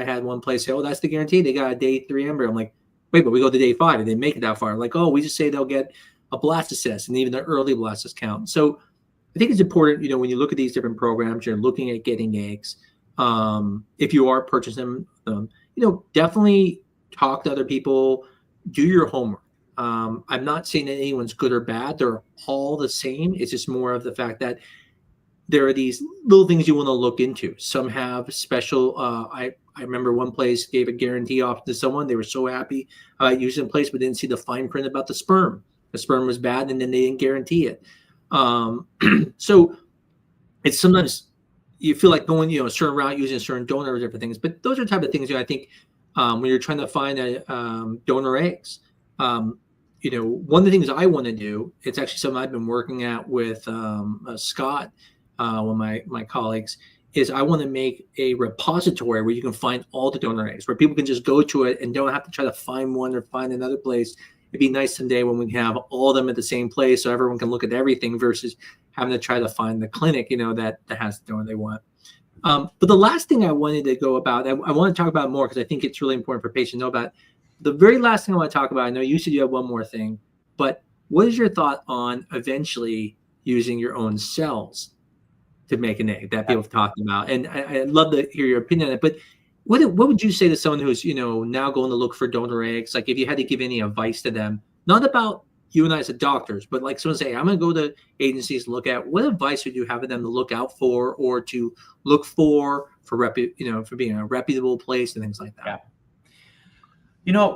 had one place say, oh, that's the guarantee. They got a day 3 embryo. I'm like, wait, but we go to day 5 and they make it that far. Like, oh, we just say they'll get a blastocyst, and even the early blastocyst count. So I think it's important, when you look at these different programs, you're looking at getting eggs. If you are purchasing them, definitely talk to other people, do your homework. I'm not saying that anyone's good or bad. They're all the same. It's just more of the fact that there are these little things you want to look into. Some have special, I I remember one place gave a guarantee off to someone. They were so happy about using the place, but didn't see the fine print about the sperm. The sperm was bad, and then they didn't guarantee it. So it's sometimes you feel like going, a certain route using a certain donor or different things. But those are the type of things, I think, when you're trying to find donor eggs. One of the things I want to do, it's actually something I've been working at with Scott, one of my colleagues, is I want to make a repository where you can find all the donor eggs, where people can just go to it and don't have to try to find one or find another place. It'd be nice someday when we can have all of them at the same place so everyone can look at everything versus having to try to find the clinic, that has the donor they want. But the last thing I wanted to go about, I want to talk about more because I think it's really important for patients to know about. The very last thing I want to talk about, I know you said you have one more thing, but what is your thought on eventually using your own cells to make an egg that people have talked about? And I'd love to hear your opinion on it. But what would you say to someone who's, now going to look for donor eggs? Like if you had to give any advice to them, not about you and I as doctors, but like someone say, I'm going to go to agencies, look at what advice would you have for them to look out for or to look for for being a reputable place and things like that? Yeah.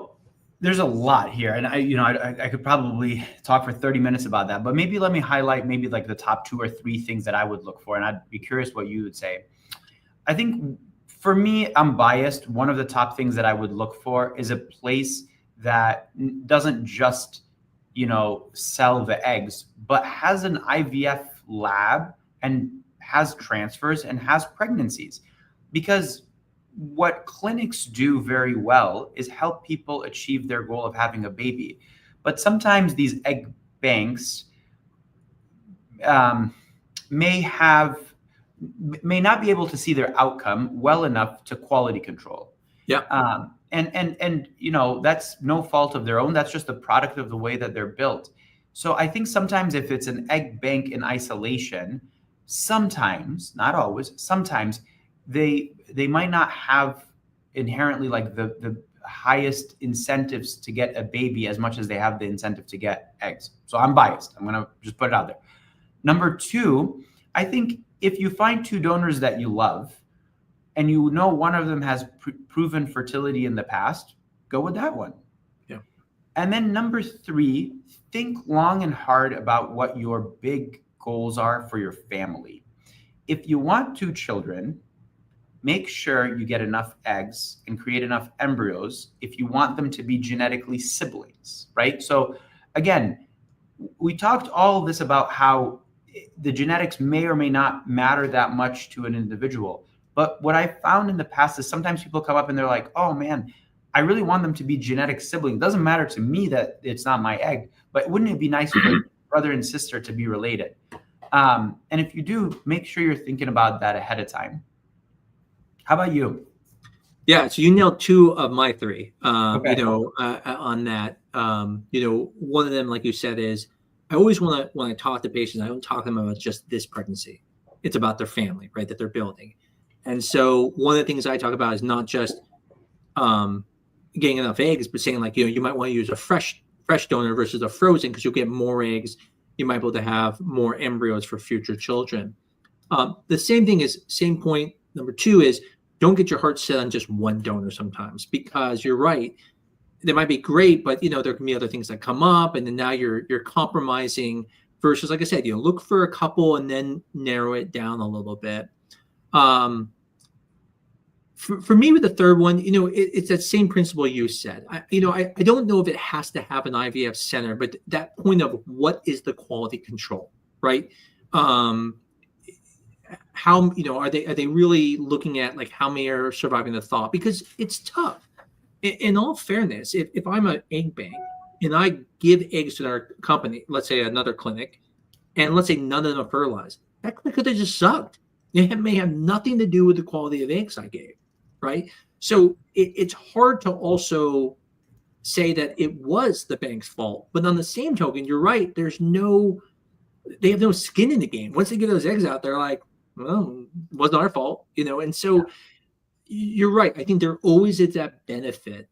There's a lot here, and I could probably talk for 30 minutes about that, but maybe let me highlight maybe like the top 2 or 3 things that I would look for, and I'd be curious what you would say. I think for me, I'm biased. One of the top things that I would look for is a place that doesn't just, sell the eggs, but has an IVF lab and has transfers and has pregnancies. Because what clinics do very well is help people achieve their goal of having a baby. But sometimes these egg banks may not be able to see their outcome well enough to quality control. Yeah. And that's no fault of their own. That's just the product of the way that they're built. So I think sometimes if it's an egg bank in isolation, sometimes, not always, sometimes they might not have inherently like the highest incentives to get a baby as much as they have the incentive to get eggs. So I'm biased. I'm going to just put it out there. Number 2, I think if you find 2 donors that you love and one of them has proven fertility in the past, go with that one. Yeah. And then number 3, think long and hard about what your big goals are for your family. If you want 2 children, make sure you get enough eggs and create enough embryos if you want them to be genetically siblings, right? So again, we talked all this about how the genetics may or may not matter that much to an individual. But what I found in the past is sometimes people come up and they're like, oh man, I really want them to be genetic siblings. It doesn't matter to me that it's not my egg, but wouldn't it be nice for brother and sister to be related? And if you do, make sure you're thinking about that ahead of time. How about you? Yeah, so you nailed 2 of my 3. Okay. On that, one of them, like you said, is I always want to, when I talk to patients, I don't talk to them about just this pregnancy. It's about their family, right, that they're building. And so one of the things I talk about is not just getting enough eggs, but saying like, you might want to use a fresh donor versus a frozen because you'll get more eggs. You might be able to have more embryos for future children. The same point. Number 2 is don't get your heart set on just one donor sometimes, because you're right. They might be great, but there can be other things that come up, and then now you're compromising. Versus, like I said, look for a couple and then narrow it down a little bit. For me, with the third one, it's that same principle you said. I don't know if it has to have an IVF center, but that point of what is the quality control, right? How are they really looking at like how many are surviving the thaw? Because it's tough. In all fairness, if I'm an egg bank and I give eggs to our company, let's say another clinic, and let's say none of them are fertilized, that clinic could have just sucked. It may have nothing to do with the quality of eggs I gave, right? So it's hard to also say that it was the bank's fault. But on the same token, you're right. They have no skin in the game. Once they get those eggs out, they're like, well, it wasn't our fault, And so you're right. I think there always is that benefit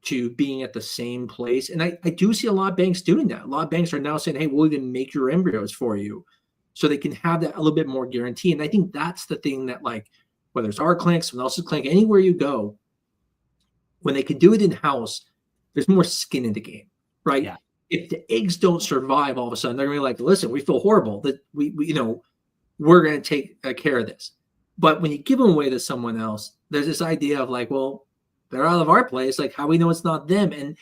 to being at the same place. And I do see a lot of banks doing that. A lot of banks are now saying, hey, we'll even make your embryos for you so they can have that a little bit more guarantee. And I think that's the thing that like whether it's our clinic, someone else's clinic, anywhere you go, when they can do it in house, there's more skin in the game, right? Yeah. If the eggs don't survive, all of a sudden they're gonna be like, listen, we feel horrible that we we're gonna take care of this. But when you give them away to someone else, there's this idea of like, well, they're out of our place. Like, how we know it's not them? And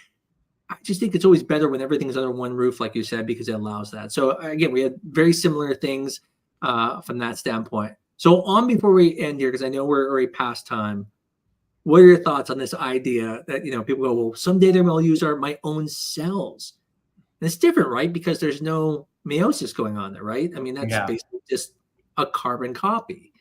I just think it's always better when everything's under one roof, like you said, because it allows that. So again, we had very similar things from that standpoint. So on before we end here, because I know we're already past time. What are your thoughts on this idea that people go, well, someday they're going to use my own cells? And it's different, right? Because there's no meiosis going on there, right? I mean, that's basically just a carbon copy.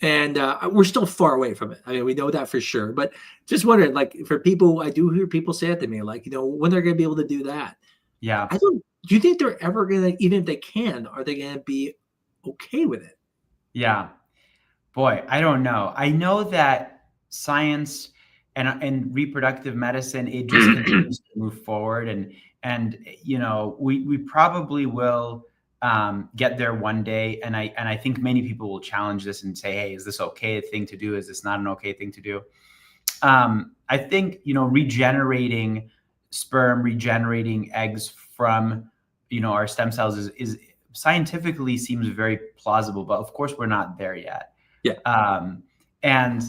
And we're still far away from it. I mean, we know that for sure. But just wondering, like, for people, I do hear people say it to me, like, when they're going to be able to do that. Yeah. Do you think they're ever going to, even if they can, are they going to be okay with it? Yeah. Boy, I don't know. I know that science and reproductive medicine, it just continues to move forward. And we probably will get there one day. And I think many people will challenge this and say, hey, is this okay thing to do? Is this not an okay thing to do? I think, regenerating sperm, regenerating eggs from, our stem cells is scientifically seems very plausible, but of course we're not there yet. Yeah. And,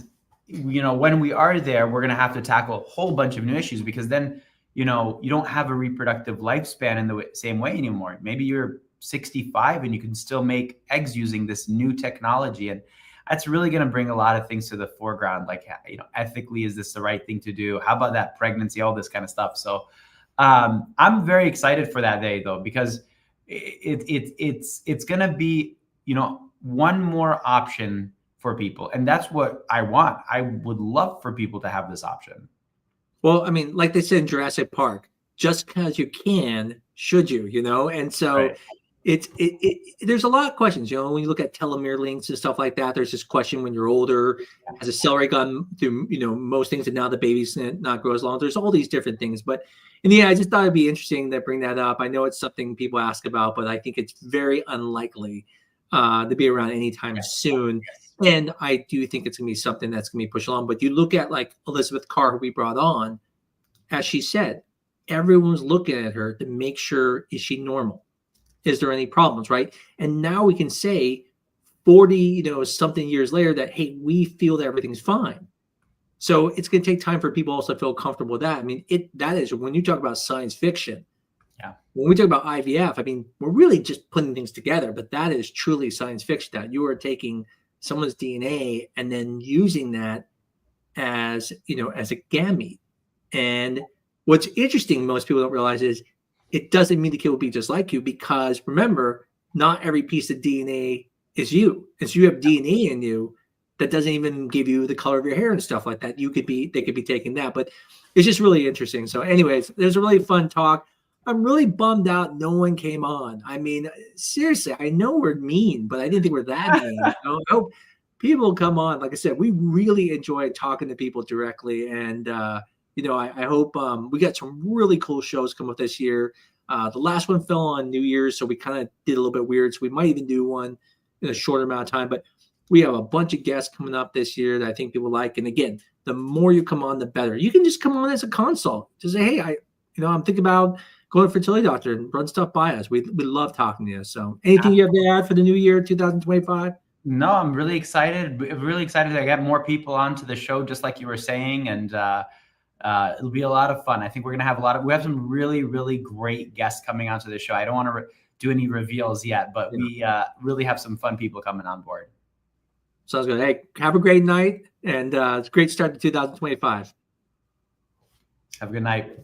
when we are there, we're going to have to tackle a whole bunch of new issues, because then, you don't have a reproductive lifespan in the same way anymore. Maybe you're 65 and you can still make eggs using this new technology. And that's really going to bring a lot of things to the foreground. Like, ethically, is this the right thing to do? How about that pregnancy, all this kind of stuff. So I'm very excited for that day, though, because it's going to be, one more option for people. And that's what I want. I would love for people to have this option. Well, I mean, like they said in Jurassic Park, just because you can, should you, And so Right. There's a lot of questions, when you look at telomere links and stuff like that, there's this question when you're older, has a cell rate gone through, most things, and now the baby's not grow as long? There's all these different things. But in the end, I just thought it'd be interesting to bring that up. I know it's something people ask about, but I think it's very unlikely to be around anytime soon. And I do think it's going to be something that's going to be pushed along. But you look at like Elizabeth Carr, who we brought on, as she said, everyone's looking at her to make sure, is she normal? Is there any problems, right? And now we can say 40, something years later that, hey, we feel that everything's fine. So it's going to take time for people also to feel comfortable with that. I mean, that is, when you talk about science fiction, when we talk about IVF, I mean, we're really just putting things together, but that is truly science fiction, that you are taking someone's DNA and then using that as, as a gamete. And what's interesting, most people don't realize, is it doesn't mean the kid will be just like you, because remember, not every piece of DNA is you. And so you have DNA in you that doesn't even give you the color of your hair and stuff like that. They could be taking that, but it's just really interesting. So anyways, there's a really fun talk. I'm really bummed out no one came on. I mean, seriously, I know we're mean, but I didn't think we're that mean. I hope people come on. Like I said, we really enjoy talking to people directly. And, I hope we got some really cool shows come up this year. The last one fell on New Year's, so we kind of did a little bit weird. So we might even do one in a shorter amount of time. But we have a bunch of guests coming up this year that I think people like. And again, the more you come on, the better. You can just come on as a consult. Just say, hey, I'm thinking about going to fertility doctor, and run stuff by us. We love talking to you. So anything you have to add for the new year, 2025? No, I'm really excited. Really excited to get more people onto the show, just like you were saying. And it'll be a lot of fun. I think we're going to have we have some really, really great guests coming onto the show. I don't want to do any reveals yet, but we really have some fun people coming on board. Sounds good. Hey, have a great night. And it's a great start to 2025. Have a good night.